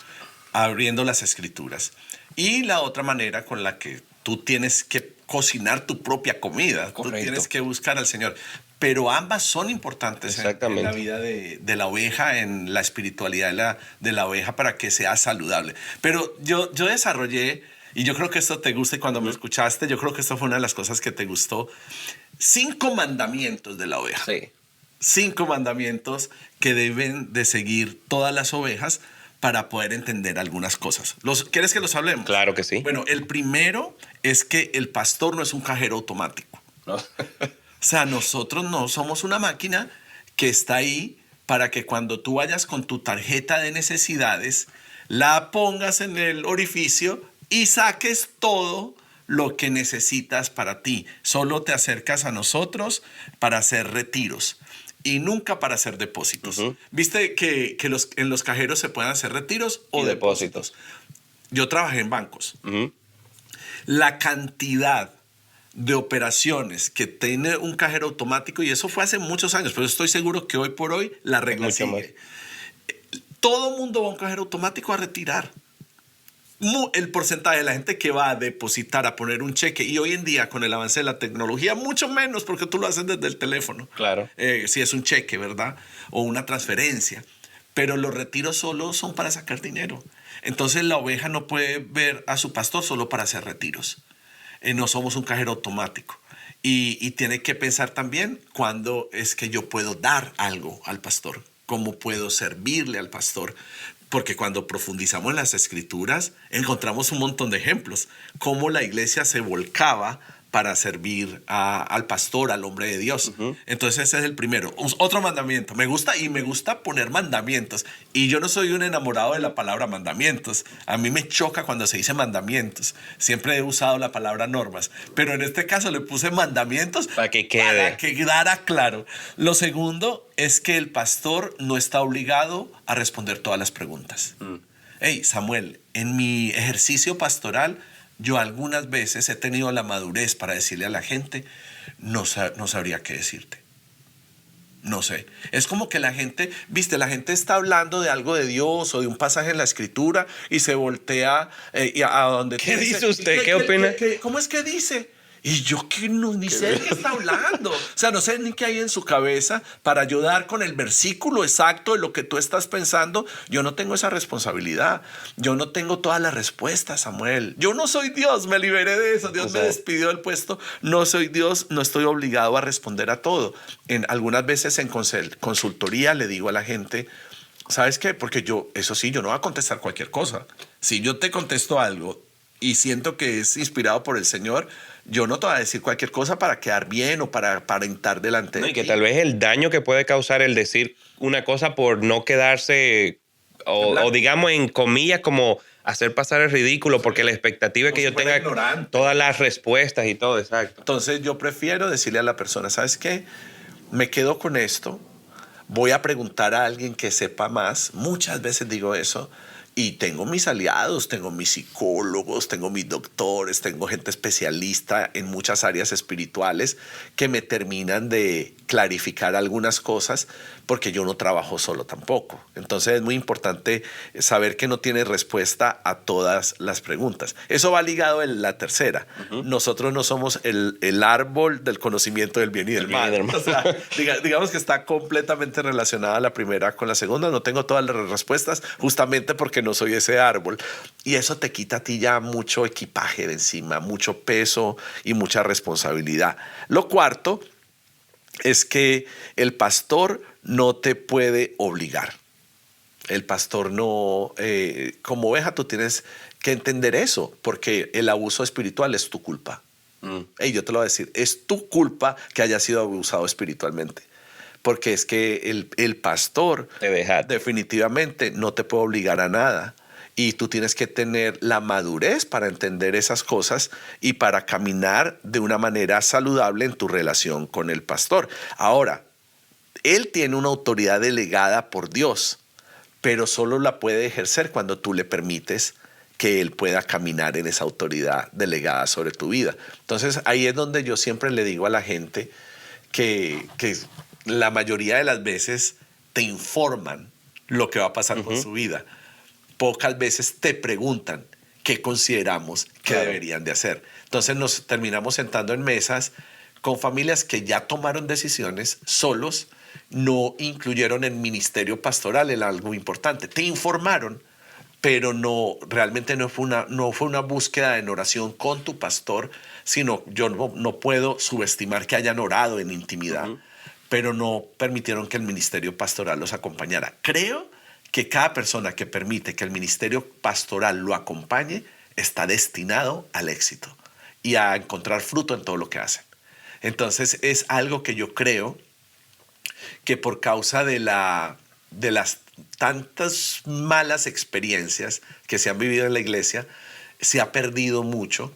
abriendo las escrituras. Y la otra manera con la que tú tienes que cocinar tu propia comida. Correcto. Tú tienes que buscar al Señor. Pero ambas son importantes en la vida de la oveja, en la espiritualidad de la oveja para que sea saludable. Pero yo desarrollé, y yo creo que esto te gusta y cuando me escuchaste, yo creo que esto fue una de las cosas que te gustó, 5 mandamientos de la oveja. Sí. 5 mandamientos que deben de seguir todas las ovejas para poder entender algunas cosas. ¿Quieres que los hablemos? Claro que sí. Bueno, el primero es que el pastor no es un cajero automático. No. O sea, nosotros no somos una máquina que está ahí para que cuando tú vayas con tu tarjeta de necesidades, la pongas en el orificio y saques todo lo que necesitas para ti. Solo te acercas a nosotros para hacer retiros y nunca para hacer depósitos. ¿Viste que en los cajeros se pueden hacer retiros o depósitos? Yo trabajé en bancos. La cantidad de operaciones que tiene un cajero automático, y eso fue hace muchos años, pero estoy seguro que hoy por hoy la regla sigue. Todo mundo va a un cajero automático a retirar. El porcentaje de la gente que va a depositar, a poner un cheque, y hoy en día con el avance de la tecnología, mucho menos porque tú lo haces desde el teléfono. Claro. Si es un cheque, ¿verdad? O una transferencia. Pero los retiros solo son para sacar dinero. Entonces la oveja no puede ver a su pastor solo para hacer retiros. No somos un cajero automático. Y tiene que pensar también cuándo es que yo puedo dar algo al pastor, cómo puedo servirle al pastor. Porque cuando profundizamos en las escrituras, encontramos un montón de ejemplos, cómo la iglesia se volcaba para servir al pastor, al hombre de Dios. Entonces ese es el primero. Otro mandamiento. Me gusta poner mandamientos. Y yo no soy un enamorado de la palabra mandamientos. A mí me choca cuando se dice mandamientos. Siempre he usado la palabra normas. Pero en este caso le puse mandamientos para que quede. Para que quedara claro. Lo segundo es que el pastor no está obligado a responder todas las preguntas. Hey, Samuel, en mi ejercicio pastoral yo algunas veces he tenido la madurez para decirle a la gente, no sabría qué decirte. No sé, es como que la gente, viste, la gente está hablando de algo de Dios o de un pasaje en la escritura y se voltea a donde... ¿Qué dice usted? ¿Qué opina? ¿Cómo es que dice? Y yo que no, ni sé de qué está hablando. O sea, no sé ni qué hay en su cabeza para ayudar con el versículo exacto de lo que tú estás pensando. Yo no tengo esa responsabilidad. Yo no tengo todas las respuestas, Samuel. Yo no soy Dios, me liberé de eso. Dios me despidió del puesto. No soy Dios, no estoy obligado a responder a todo. Algunas veces en consultoría le digo a la gente, ¿sabes qué? Porque eso sí, yo no voy a contestar cualquier cosa. Si yo te contesto algo y siento que es inspirado por el Señor, yo no te voy a decir cualquier cosa para quedar bien o para aparentar delante de ti. Y que tal vez el daño que puede causar el decir una cosa por no quedarse, o digamos en comillas, como hacer pasar el ridículo, porque la expectativa es que yo tenga todas las respuestas y todo, exacto. Entonces yo prefiero decirle a la persona, ¿sabes qué? Me quedo con esto, voy a preguntar a alguien que sepa más. Muchas veces digo eso. Y tengo mis aliados, tengo mis psicólogos, tengo mis doctores, tengo gente especialista en muchas áreas espirituales que me terminan de clarificar algunas cosas, porque yo no trabajo solo tampoco. Entonces es muy importante saber que no tienes respuesta a todas las preguntas. Eso va ligado en la tercera. Nosotros no somos el árbol del conocimiento del bien y del mal. O sea, digamos que está completamente relacionada la primera con la segunda. No tengo todas las respuestas justamente porque no soy ese árbol. Y eso te quita a ti ya mucho equipaje de encima, mucho peso y mucha responsabilidad. Lo cuarto es que el pastor no te puede obligar. El pastor no, como oveja tú tienes que entender eso, porque el abuso espiritual es tu culpa. Y yo te lo voy a decir, es tu culpa que hayas sido abusado espiritualmente. Porque es que el pastor definitivamente no te puede obligar a nada. Y tú tienes que tener la madurez para entender esas cosas y para caminar de una manera saludable en tu relación con el pastor. Ahora, él tiene una autoridad delegada por Dios, pero solo la puede ejercer cuando tú le permites que él pueda caminar en esa autoridad delegada sobre tu vida. Entonces, ahí es donde yo siempre le digo a la gente que la mayoría de las veces te informan lo que va a pasar con su vida. Pocas veces te preguntan qué consideramos que deberían de hacer. Entonces nos terminamos sentando en mesas con familias que ya tomaron decisiones solos, no incluyeron el ministerio pastoral en algo importante. Te informaron, pero realmente no fue una búsqueda en oración con tu pastor, sino yo no puedo subestimar que hayan orado en intimidad, pero no permitieron que el ministerio pastoral los acompañara. Creo que cada persona que permite que el ministerio pastoral lo acompañe está destinado al éxito y a encontrar fruto en todo lo que hacen. Entonces es algo que yo creo que por causa de las tantas malas experiencias que se han vivido en la iglesia, se ha perdido mucho,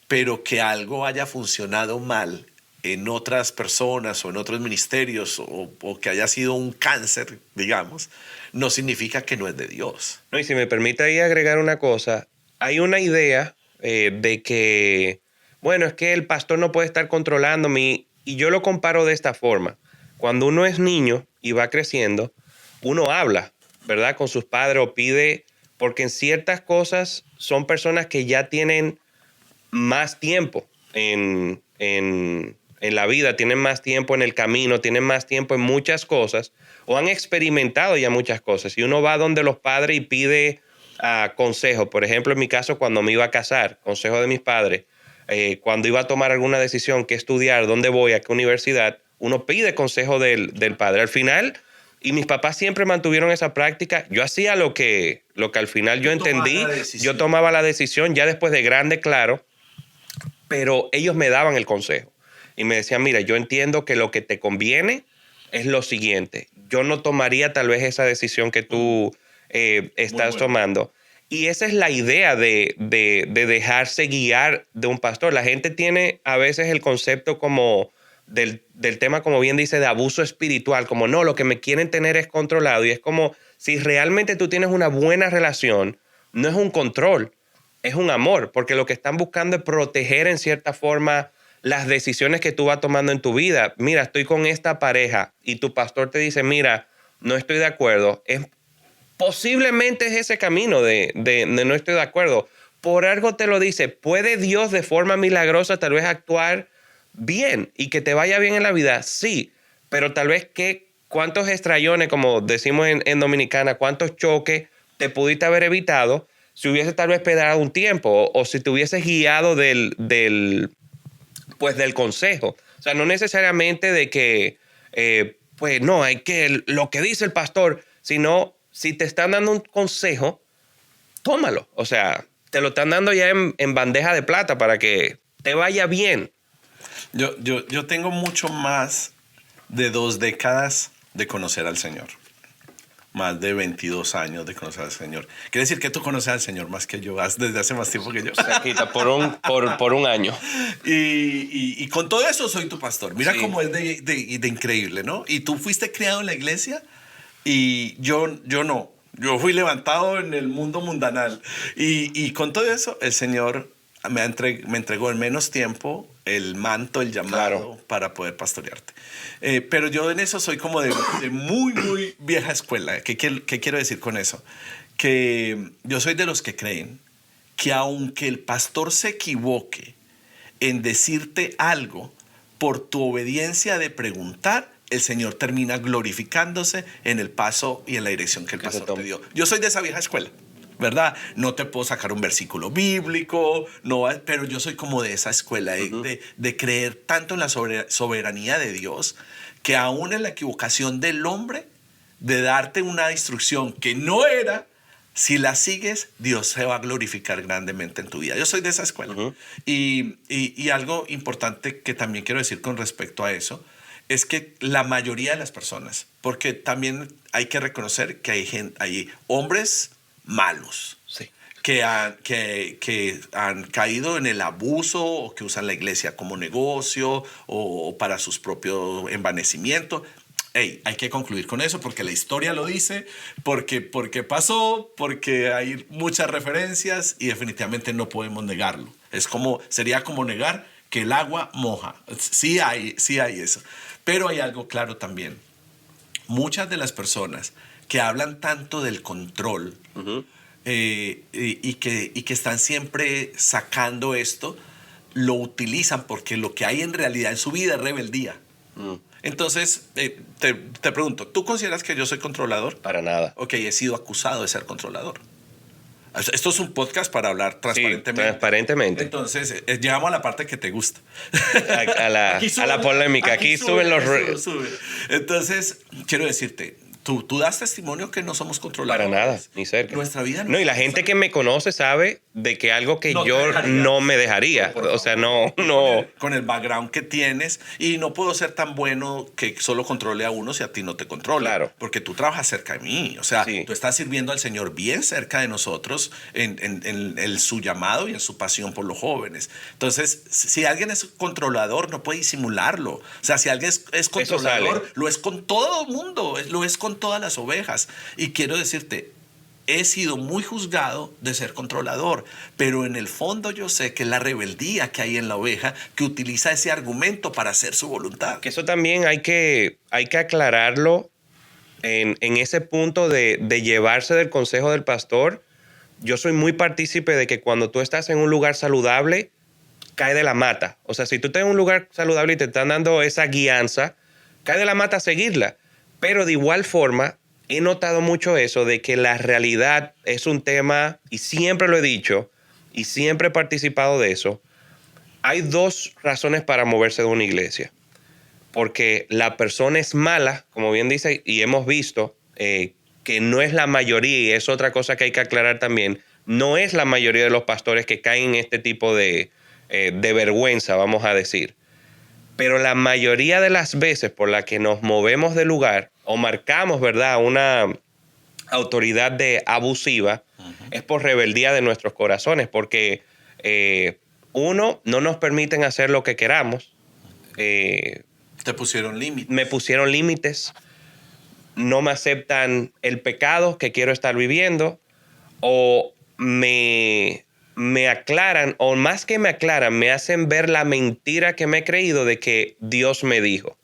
pero que algo haya funcionado mal en otras personas o en otros ministerios o que haya sido un cáncer, digamos, no significa que no es de Dios. No, y si me permite ahí agregar una cosa, hay una idea de que, bueno, es que el pastor no puede estar controlándome, y yo lo comparo de esta forma. Cuando uno es niño y va creciendo, uno habla, ¿verdad?, con sus padres o pide, porque en ciertas cosas son personas que ya tienen más tiempo en la vida, tienen más tiempo en el camino, tienen más tiempo en muchas cosas o han experimentado ya muchas cosas. Y uno va donde los padres y pide consejo. Por ejemplo, en mi caso, cuando me iba a casar, consejo de mis padres, cuando iba a tomar alguna decisión, qué estudiar, dónde voy, a qué universidad, uno pide consejo del padre. Al final, y mis papás siempre mantuvieron esa práctica, yo hacía lo que al final yo entendí, yo tomaba la decisión ya después de grande, claro, pero ellos me daban el consejo y me decían, mira, yo entiendo que lo que te conviene es lo siguiente. Yo no tomaría tal vez esa decisión que tú estás tomando. Y esa es la idea de dejarse guiar de un pastor. La gente tiene a veces el concepto como del tema, como bien dice, de abuso espiritual, como no, lo que me quieren tener es controlado. Y es como si realmente tú tienes una buena relación, no es un control, es un amor, porque lo que están buscando es proteger en cierta forma las decisiones que tú vas tomando en tu vida. Mira, estoy con esta pareja y tu pastor te dice, mira, no estoy de acuerdo. Posiblemente es ese camino de no estoy de acuerdo. Por algo te lo dice. ¿Puede Dios de forma milagrosa tal vez actuar bien y que te vaya bien en la vida? Sí, pero tal vez cuántos estrellones, como decimos en Dominicana, cuántos choques te pudiste haber evitado si hubiese tal vez esperado un tiempo o si te hubieses guiado del consejo. O sea, no necesariamente de que, pues no, hay que lo que dice el pastor, sino si te están dando un consejo, tómalo. O sea, te lo están dando ya en bandeja de plata para que te vaya bien. Yo tengo mucho más de 2 décadas de conocer al Señor. Más de 22 años de conocer al Señor. Quiere decir que tú conoces al Señor más que yo, desde hace más tiempo que yo. Cerquita, por un año. Y con todo eso soy tu pastor. Mira Sí. cómo es de increíble, ¿no? Y tú fuiste criado en la iglesia y yo no. Yo fui levantado en el mundo mundanal. Y con todo eso, el Señor me entregó en menos tiempo el manto, el llamado, Claro, para poder pastorearte. Pero yo en eso soy como de muy, muy vieja escuela. ¿Qué quiero decir con eso? Que yo soy de los que creen que aunque el pastor se equivoque en decirte algo, por tu obediencia de preguntar, el Señor termina glorificándose en el paso y en la dirección que el pastor te dio. Yo soy de esa vieja escuela, ¿verdad? No te puedo sacar un versículo bíblico, no, pero yo soy como de esa escuela, de creer tanto en la soberanía de Dios, que aún en la equivocación del hombre, de darte una instrucción que no era, si la sigues, Dios se va a glorificar grandemente en tu vida. Yo soy de esa escuela. Y algo importante que también quiero decir con respecto a eso, es que la mayoría de las personas, porque también hay que reconocer que hay hombres malos, sí. que han caído en el abuso o que usan la iglesia como negocio o para sus propios envanecimientos. Hey, hay que concluir con eso porque la historia lo dice, porque pasó, porque hay muchas referencias y definitivamente no podemos negarlo. Sería como negar que el agua moja. Sí hay eso. Pero hay algo claro también. Muchas de las personas que hablan tanto del control y que están siempre sacando esto, lo utilizan porque lo que hay en realidad en su vida es rebeldía. Entonces, te pregunto, ¿tú consideras que yo soy controlador? Para nada. Ok, he sido acusado de ser controlador. Esto es un podcast para hablar transparentemente. Sí, transparentemente. Entonces, llegamos a la parte que te gusta. A la polémica. Aquí suben los... Sube. Entonces, quiero decirte, tú das testimonio que no somos controladores. Para nada, ni cerca. Nuestra vida no, y la gente que me conoce sabe de que algo que No te yo dejaría. no me dejaría. Por O sea, favor. no. Con el background que tienes, y no puedo ser tan bueno que solo controle a uno si a ti no te controle. Claro. Porque tú trabajas cerca de mí. O sea, Sí. tú estás sirviendo al Señor bien cerca de nosotros en su llamado y en su pasión por los jóvenes. Entonces, si alguien es controlador, no puede disimularlo. O sea, si alguien es controlador, sale. lo es con todo el mundo, lo es con todas las ovejas. Y quiero decirte, he sido muy juzgado de ser controlador, pero en el fondo yo sé que la rebeldía que hay en la oveja que utiliza ese argumento para hacer su voluntad. Que eso también hay que aclararlo en ese punto de llevarse del consejo del pastor. Yo soy muy partícipe de que cuando tú estás en un lugar saludable, cae de la mata. O sea, si tú estás en un lugar saludable y te están dando esa guianza, cae de la mata a seguirla. Pero de igual forma, he notado mucho eso de que la realidad es un tema, y siempre lo he dicho, y siempre he participado de eso. Hay 2 razones para moverse de una iglesia. Porque la persona es mala, como bien dice, y hemos visto que no es la mayoría, y es otra cosa que hay que aclarar también, no es la mayoría de los pastores que caen en este tipo de vergüenza, vamos a decir. Pero la mayoría de las veces por la que nos movemos de lugar o marcamos, ¿verdad?, una autoridad abusiva, es por rebeldía de nuestros corazones, porque uno, no nos permiten hacer lo que queramos. Te pusieron límites. Me pusieron límites, no me aceptan el pecado que quiero estar viviendo, o me me aclaran, o más que me aclaran, me hacen ver la mentira que me he creído de que Dios me dijo.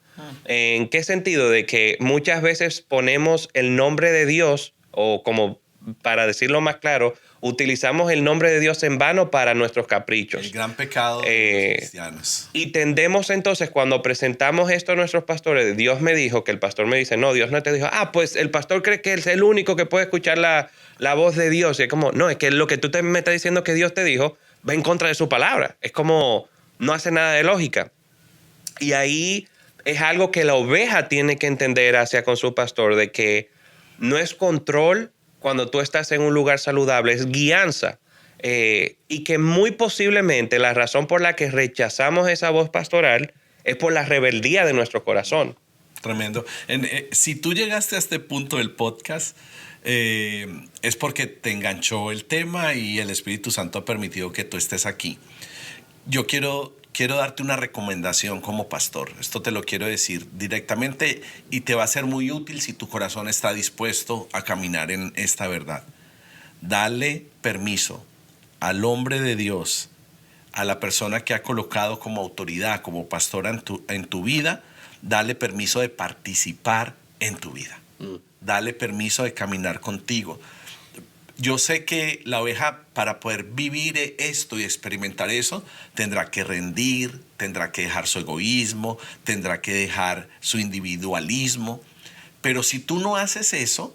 ¿En qué sentido? De que muchas veces ponemos el nombre de Dios, o como para decirlo más claro, utilizamos el nombre de Dios en vano para nuestros caprichos. El gran pecado de los cristianos. Y tendemos entonces, cuando presentamos esto a nuestros pastores, Dios me dijo, que el pastor me dice, no, Dios no te dijo, pues el pastor cree que es el único que puede escuchar la voz de Dios. Y es como, no, es que lo que tú me estás diciendo que Dios te dijo va en contra de su palabra. Es como, no hace nada de lógica. Y ahí es algo que la oveja tiene que entender hacia con su pastor, de que no es control cuando tú estás en un lugar saludable, es guianza. Y que muy posiblemente la razón por la que rechazamos esa voz pastoral es por la rebeldía de nuestro corazón. Tremendo. Si tú llegaste a este punto del podcast, es porque te enganchó el tema y el Espíritu Santo ha permitido que tú estés aquí. Yo quiero darte una recomendación como pastor. Esto te lo quiero decir directamente y te va a ser muy útil si tu corazón está dispuesto a caminar en esta verdad. Dale permiso al hombre de Dios, a la persona que ha colocado como autoridad, como pastora en tu vida, dale permiso de participar en tu vida. Dale permiso de caminar contigo. Yo sé que la oveja, para poder vivir esto y experimentar eso, tendrá que rendir, tendrá que dejar su egoísmo, tendrá que dejar su individualismo. Pero si tú no haces eso,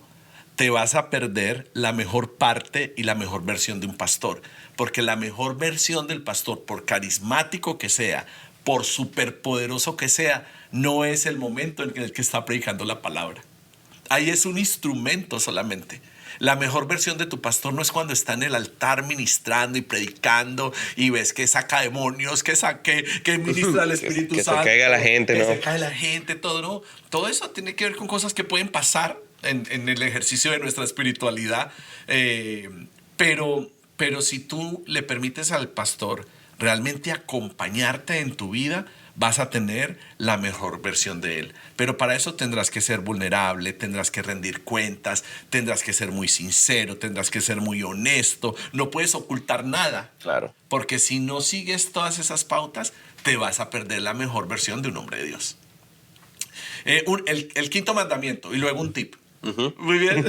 te vas a perder la mejor parte y la mejor versión de un pastor. Porque la mejor versión del pastor, por carismático que sea, por superpoderoso que sea, no es el momento en el que está predicando la palabra. Ahí es un instrumento solamente. La mejor versión de tu pastor no es cuando está en el altar ministrando y predicando y ves que saca demonios, que ministra el Espíritu Santo. Que se caiga la gente, ¿no? Que se caiga la gente, todo, ¿no? Todo eso tiene que ver con cosas que pueden pasar en el ejercicio de nuestra espiritualidad. Pero si tú le permites al pastor realmente acompañarte en tu vida, vas a tener la mejor versión de él. Pero para eso tendrás que ser vulnerable, tendrás que rendir cuentas, tendrás que ser muy sincero, tendrás que ser muy honesto. No puedes ocultar nada. Claro. Porque si no sigues todas esas pautas, te vas a perder la mejor versión de un hombre de Dios. El quinto mandamiento y luego un tip. Muy bien.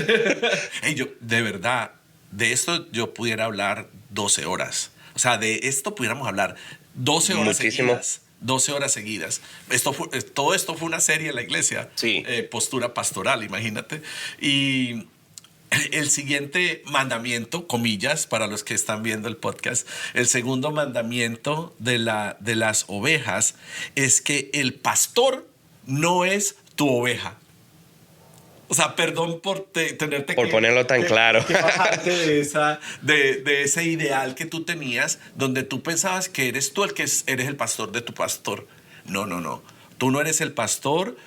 De verdad, de esto yo pudiera hablar 12 horas. O sea, de esto pudiéramos hablar 12 horas seguidas. 12 horas seguidas. Todo esto fue una serie en la iglesia. Sí. Postura pastoral, imagínate. Y el siguiente mandamiento, comillas, para los que están viendo el podcast, el segundo mandamiento de las ovejas es que el pastor no es tu oveja. O sea, perdón por tenerte por ponerlo tan claro. Que bajarte de ese ideal que tú tenías, donde tú pensabas que eres tú eres el pastor de tu pastor. No. Tú no eres el pastor,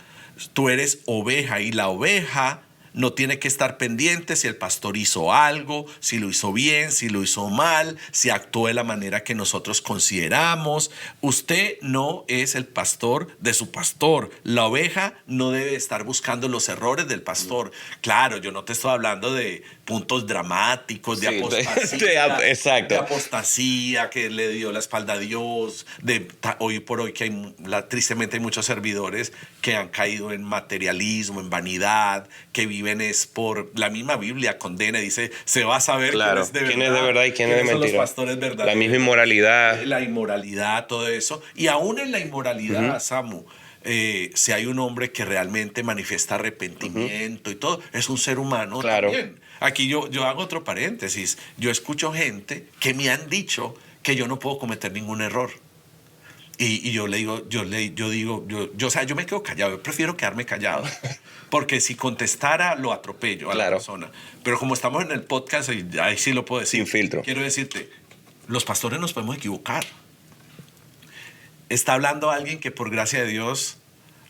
tú eres oveja. Y la oveja no tiene que estar pendiente si el pastor hizo algo, si lo hizo bien, si lo hizo mal, si actuó de la manera que nosotros consideramos. Usted no es el pastor de su pastor. La oveja no debe estar buscando los errores del pastor. Claro, yo no te estoy hablando de puntos dramáticos, de apostasía. Exacto. De apostasía, que le dio la espalda a Dios. Hoy por hoy que tristemente hay muchos servidores que han caído en materialismo, en vanidad, que viven es por la misma Biblia condena, dice, se va a saber claro, quién es de verdad y quién es de mentira. Los pastores verdaderos. La misma inmoralidad. La inmoralidad, todo eso. Y aún en la inmoralidad, Samu, si hay un hombre que realmente manifiesta arrepentimiento y todo, es un ser humano también. Aquí yo hago otro paréntesis. Yo escucho gente que me han dicho que yo no puedo cometer ningún error. Y yo le digo, yo me quedo callado, yo prefiero quedarme callado, porque si contestara lo atropello a la persona. Pero como estamos en el podcast, ahí sí lo puedo decir. Sin filtro. Quiero decirte, los pastores nos podemos equivocar. Está hablando alguien que por gracia de Dios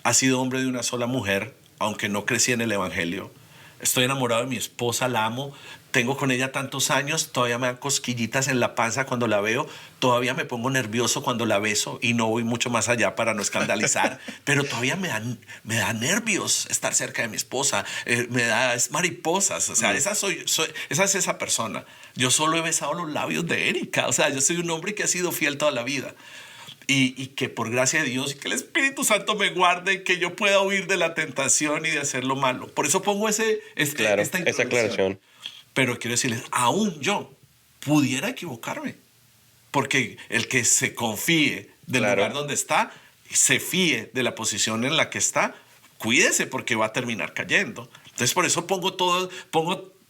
ha sido hombre de una sola mujer, aunque no crecía en el evangelio. estoy enamorado de mi esposa, la amo, tengo con ella tantos años, todavía me dan cosquillitas en la panza cuando la veo, todavía me pongo nervioso cuando la beso y no voy mucho más allá para no escandalizar, pero todavía me da nervios estar cerca de mi esposa, me da mariposas, o sea, esa es esa persona. Yo solo he besado los labios de Erika, o sea, yo soy un hombre que ha sido fiel toda la vida. Y que por gracia de Dios y que el Espíritu Santo me guarde, que yo pueda huir de la tentación y de hacer lo malo. Por eso pongo esta esa aclaración. Pero quiero decirles, aún yo pudiera equivocarme. Porque el que se confíe del lugar donde está, se fíe de la posición en la que está, cuídese porque va a terminar cayendo. Entonces por eso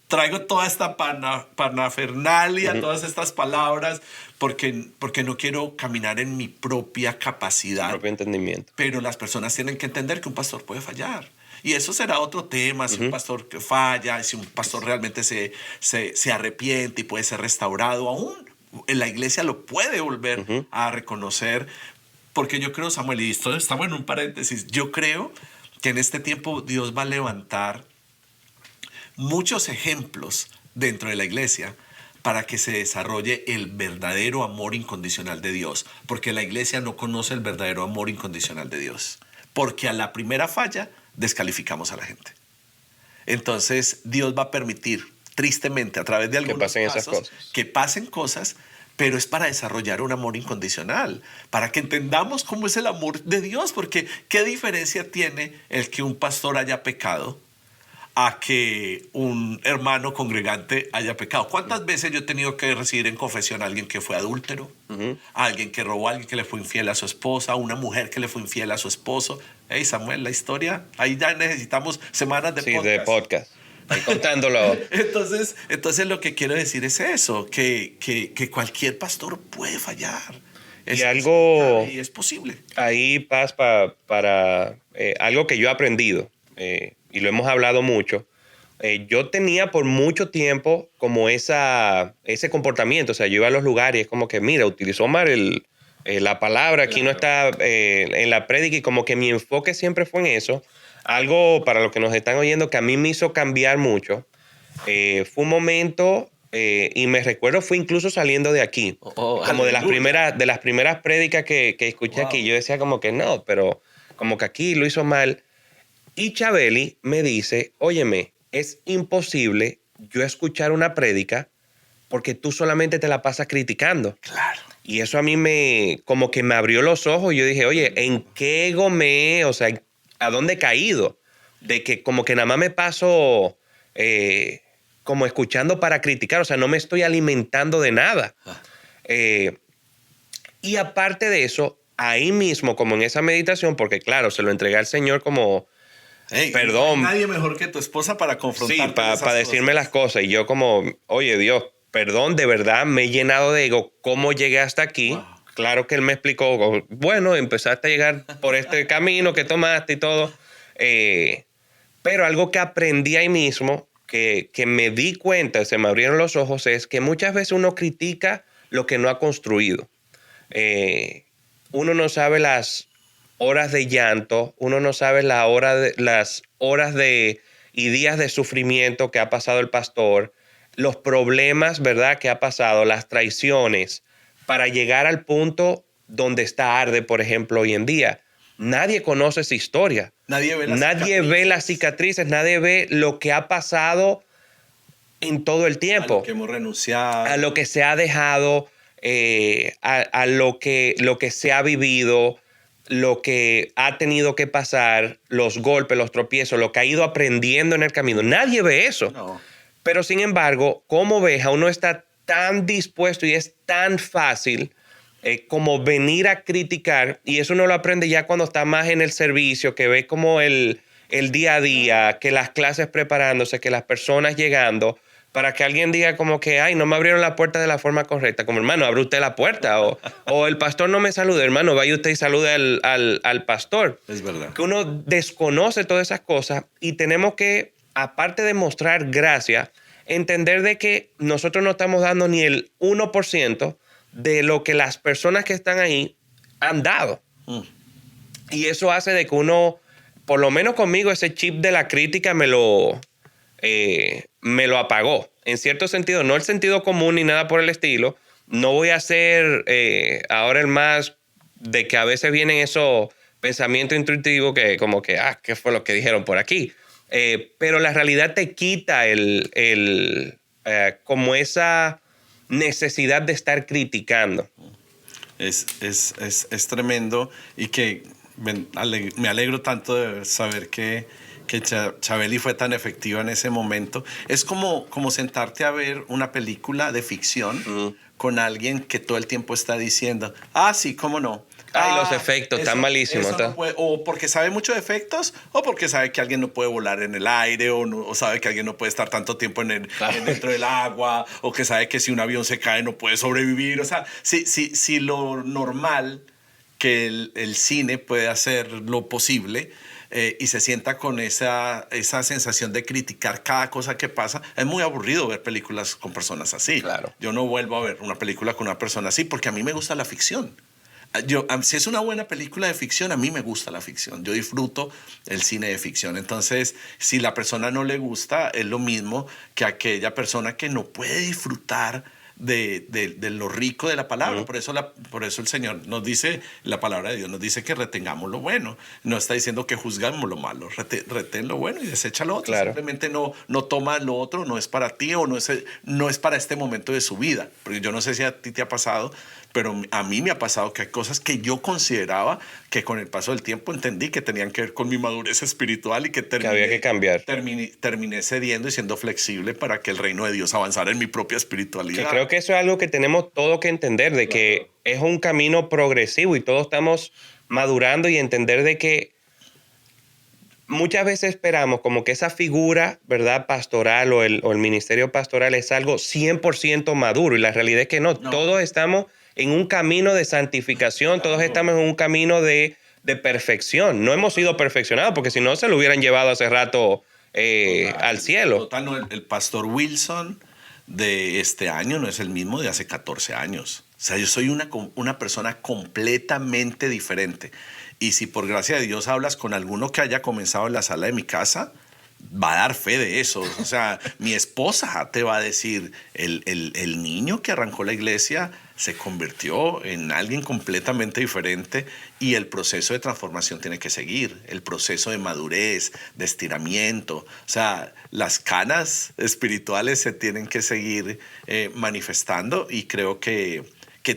traigo toda esta parafernalia, todas estas palabras, porque no quiero caminar en mi propia capacidad. Mi propio entendimiento. Pero las personas tienen que entender que un pastor puede fallar. Y eso será otro tema, si un pastor que falla, si un pastor realmente se arrepiente y puede ser restaurado. Aún en la iglesia lo puede volver a reconocer. Porque yo creo, Samuel, y esto estamos en un paréntesis, yo creo que en este tiempo Dios va a levantar muchos ejemplos dentro de la iglesia para que se desarrolle el verdadero amor incondicional de Dios, porque la iglesia no conoce el verdadero amor incondicional de Dios, porque a la primera falla descalificamos a la gente. Entonces Dios va a permitir, tristemente, a través de algunos casos, que pasen cosas, pero es para desarrollar un amor incondicional, para que entendamos cómo es el amor de Dios, porque ¿qué diferencia tiene el que un pastor haya pecado a que un hermano congregante haya pecado? ¿Cuántas veces yo he tenido que recibir en confesión a alguien que fue adúltero, a alguien que robó, a alguien que le fue infiel a su esposa, a una mujer que le fue infiel a su esposo? Hey, Samuel, la historia, ahí ya necesitamos semanas de podcast. Sí, de podcast. Ahí contándolo. entonces lo que quiero decir es eso, que cualquier pastor puede fallar. Y es posible. Ahí, Paz, para algo que yo he aprendido, y lo hemos hablado mucho, yo tenía por mucho tiempo como ese comportamiento. O sea, yo iba a los lugares y es como que, mira, utilizó mal la palabra, aquí no está en la prédica, y como que mi enfoque siempre fue en eso. Algo para los que nos están oyendo que a mí me hizo cambiar mucho. Fue un momento, y me recuerdo, fue incluso saliendo de aquí, como de las primeras prédicas que escuché aquí. Yo decía como que no, pero como que aquí lo hizo mal. Y Chabeli me dice, óyeme, es imposible yo escuchar una prédica porque tú solamente te la pasas criticando. Claro. Y eso a mí como que me abrió los ojos. Y yo dije, oye, ¿en qué o sea, a dónde he caído? De que como que nada más me paso como escuchando para criticar. O sea, no me estoy alimentando de nada. Y aparte de eso, ahí mismo, como en esa meditación, porque claro, se lo entregué al Señor como... Hey, perdón. No hay nadie mejor que tu esposa para confrontarte. Sí, para decirme las cosas. Y yo como, oye Dios, perdón, de verdad me he llenado de ego. ¿Cómo llegué hasta aquí? Wow. Claro que él me explicó, bueno, empezaste a llegar por este camino que tomaste y todo. Pero algo que aprendí ahí mismo, que me di cuenta, se me abrieron los ojos, es que muchas veces uno critica lo que no ha construido. Uno no sabe las horas de llanto, uno no sabe las horas y días de sufrimiento que ha pasado el pastor, los problemas, ¿verdad?, que ha pasado, las traiciones, para llegar al punto donde está Arde, por ejemplo, hoy en día. Nadie conoce esa historia. Nadie ve las cicatrices, nadie ve lo que ha pasado en todo el tiempo. A lo que hemos renunciado. A lo que se ha dejado, a lo que se ha vivido, lo que ha tenido que pasar, los golpes, los tropiezos, lo que ha ido aprendiendo en el camino. Nadie ve eso. No. Pero sin embargo, como oveja, uno está tan dispuesto y es tan fácil como venir a criticar, y eso uno lo aprende ya cuando está más en el servicio, que ve como el día a día, que las clases preparándose, que las personas llegando, para que alguien diga como que, ay, no me abrieron la puerta de la forma correcta. Como, hermano, abre usted la puerta. O el pastor no me saluda, hermano, vaya usted y salude al pastor. Es verdad. Que uno desconoce todas esas cosas y tenemos que, aparte de mostrar gracia, entender de que nosotros no estamos dando ni el 1% de lo que las personas que están ahí han dado. Y eso hace de que uno, por lo menos conmigo, ese chip de la crítica me lo me lo apagó. En cierto sentido, no el sentido común ni nada por el estilo. No voy a ser ahora el más de que a veces vienen esos pensamientos intuitivos que como que, ¿qué fue lo que dijeron por aquí? Pero la realidad te quita como esa necesidad de estar criticando. Es tremendo y que me alegro tanto de saber que Chabeli fue tan efectiva en ese momento. Es como sentarte a ver una película de ficción con alguien que todo el tiempo está diciendo, sí, cómo no. Los efectos están malísimos. No puede, o porque sabe mucho de efectos, o porque sabe que alguien no puede volar en el aire, o sabe que alguien no puede estar tanto tiempo dentro del agua, o que sabe que si un avión se cae no puede sobrevivir. O sea, si lo normal que el cine puede hacer lo posible, y se sienta con esa sensación de criticar cada cosa que pasa, es muy aburrido ver películas con personas así. Claro. Yo no vuelvo a ver una película con una persona así porque a mí me gusta la ficción. Si es una buena película de ficción, a mí me gusta la ficción. Yo disfruto el cine de ficción. Entonces, si la persona no le gusta, es lo mismo que aquella persona que no puede disfrutar de lo rico de la palabra. Por eso el Señor nos dice, la palabra de Dios nos dice que retengamos lo bueno. No está diciendo que juzgamos lo malo. Retén lo bueno y desecha lo otro. Claro. Simplemente no toma lo otro, no es para ti o no es para este momento de su vida. Porque yo no sé si a ti te ha pasado, pero a mí me ha pasado que hay cosas que yo consideraba que con el paso del tiempo entendí que tenían que ver con mi madurez espiritual y que había que cambiar. Terminé cediendo y siendo flexible para que el reino de Dios avanzara en mi propia espiritualidad. Que creo que eso es algo que tenemos todo que entender, de que es un camino progresivo y todos estamos madurando y entender de que muchas veces esperamos como que esa figura, ¿verdad?, pastoral o el ministerio pastoral es algo 100% maduro y la realidad es que no. Todos estamos en un camino de santificación, todos estamos en un camino de perfección. No hemos sido perfeccionados porque si no se lo hubieran llevado hace rato al cielo. Total, no, el pastor Wilson de este año no es el mismo de hace 14 años. O sea, yo soy una persona completamente diferente. Y si por gracia de Dios hablas con alguno que haya comenzado en la sala de mi casa, va a dar fe de eso. O sea, mi esposa te va a decir, el niño que arrancó la iglesia se convirtió en alguien completamente diferente y el proceso de transformación tiene que seguir, el proceso de madurez, de estiramiento. O sea, las canas espirituales se tienen que seguir manifestando y creo que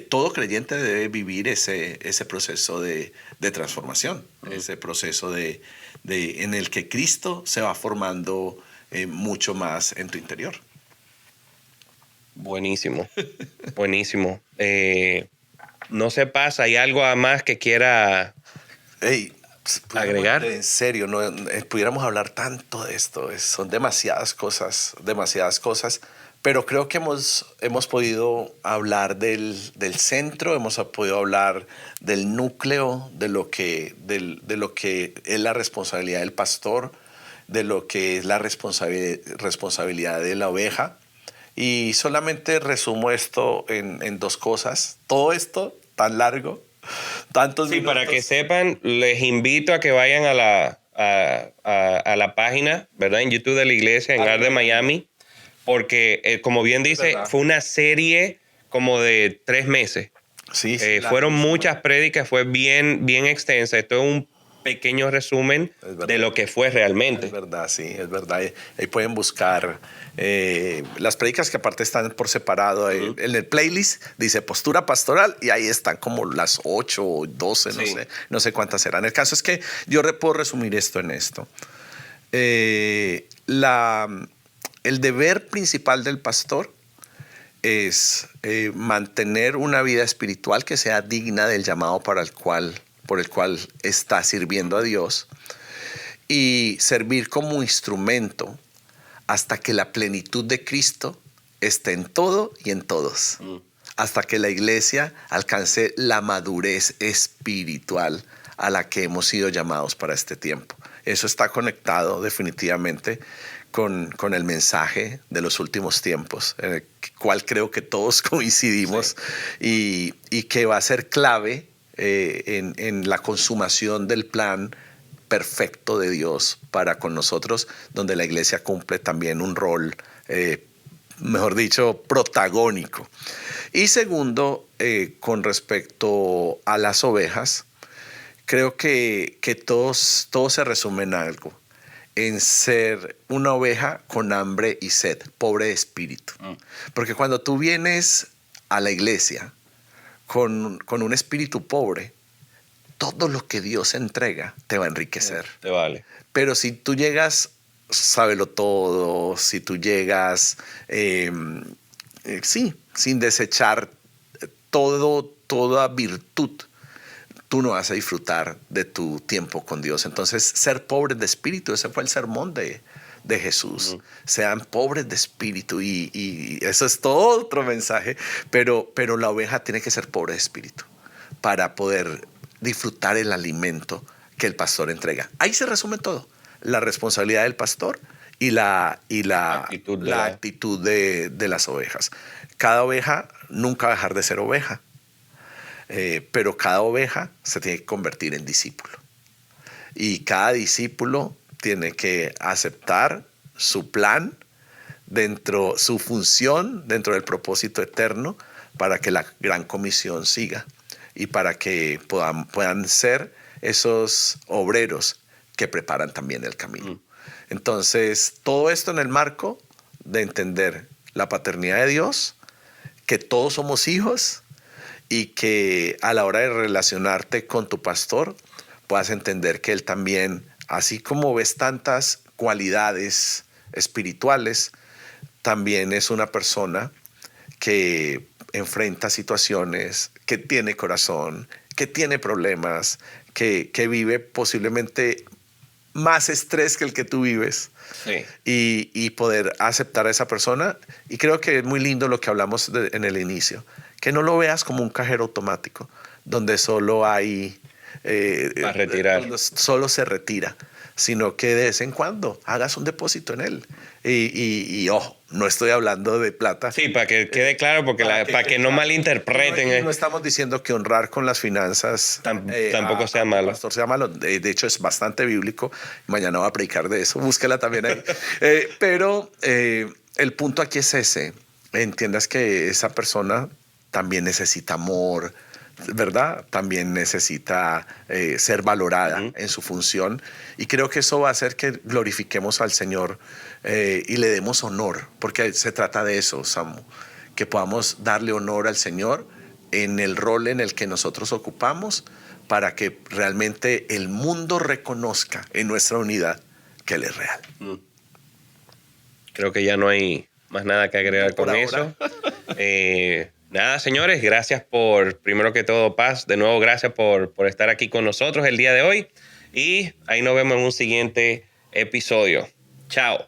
todo creyente debe vivir ese proceso de transformación, ese proceso en el que Cristo se va formando mucho más en tu interior. Buenísimo, buenísimo. No se pasa, ¿hay algo más que quiera agregar? En serio, no, pudiéramos hablar tanto de esto, son demasiadas cosas, pero creo que hemos podido hablar del centro, hemos podido hablar del núcleo, de lo que es la responsabilidad del pastor, de lo que es la responsabilidad de la oveja. Y solamente resumo esto en dos cosas. Todo esto tan largo, tantos minutos. Para que sepan, les invito a que vayan a la página, ¿verdad?, en YouTube de la iglesia, en Arde Miami, porque, como bien dice, fue una serie como de 3 meses. Sí, fueron muchas prédicas, fue bien, bien extensa. Esto es un pequeño resumen de lo que fue realmente. Es verdad, sí, es verdad. Ahí pueden buscar las prédicas que aparte están por separado. En el playlist dice postura pastoral y ahí están como las 8 o 12, no sé cuántas serán. El caso es que yo puedo resumir esto en esto. El deber principal del pastor es mantener una vida espiritual que sea digna del llamado por el cual está sirviendo a Dios y servir como instrumento hasta que la plenitud de Cristo esté en todo y en todos, hasta que la iglesia alcance la madurez espiritual a la que hemos sido llamados para este tiempo. Eso está conectado definitivamente con el mensaje de los últimos tiempos, en el cual creo que todos coincidimos, y que va a ser clave en la consumación del plan perfecto de Dios para con nosotros, donde la iglesia cumple también un rol, mejor dicho, protagónico. Y segundo, con respecto a las ovejas, creo que todo se resume en algo, en ser una oveja con hambre y sed, pobre de espíritu. Porque cuando tú vienes a la iglesia con un espíritu pobre, todo lo que Dios entrega te va a enriquecer. Te vale. Pero si tú llegas, sábelo todo, si tú llegas, sí, sin desechar toda virtud, tú no vas a disfrutar de tu tiempo con Dios. Entonces, ser pobres de espíritu, ese fue el sermón de Jesús. Sean pobres de espíritu y eso es todo otro mensaje, pero la oveja tiene que ser pobre de espíritu para poder disfrutar el alimento que el pastor entrega. Ahí se resume todo. La responsabilidad del pastor y la actitud de las ovejas. Cada oveja nunca va a dejar de ser oveja, pero cada oveja se tiene que convertir en discípulo. Y cada discípulo tiene que aceptar su plan, su función dentro del propósito eterno para que la gran comisión siga y para que puedan ser esos obreros que preparan también el camino. Entonces, todo esto en el marco de entender la paternidad de Dios, que todos somos hijos y que a la hora de relacionarte con tu pastor puedas entender que él también, así como ves tantas cualidades espirituales, también es una persona que enfrenta situaciones, que tiene corazón, que tiene problemas, que vive posiblemente más estrés que el que tú vives. Sí. Y poder aceptar a esa persona. Y creo que es muy lindo lo que hablamos en el inicio, que no lo veas como un cajero automático, donde solo hay... para retirar. Solo se retira, sino que de vez en cuando hagas un depósito en él. Y ojo, no estoy hablando de plata. Sí, para que quede claro, porque para que no malinterpreten. No estamos diciendo que honrar con las finanzas tampoco sea malo. Pastor sea malo. De hecho, es bastante bíblico. Mañana voy a predicar de eso. Búsquela también ahí. Pero el punto aquí es ese. Entiendas que esa persona también necesita amor, ¿verdad? También necesita ser valorada en su función. Y creo que eso va a hacer que glorifiquemos al Señor y le demos honor, porque se trata de eso, Samu, que podamos darle honor al Señor en el rol en el que nosotros ocupamos, para que realmente el mundo reconozca en nuestra unidad que Él es real. Creo que ya no hay más nada que agregar con ahora. eso. Nada, señores, gracias primero que todo, Paz, de nuevo gracias por estar aquí con nosotros el día de hoy, y ahí nos vemos en un siguiente episodio. Chao.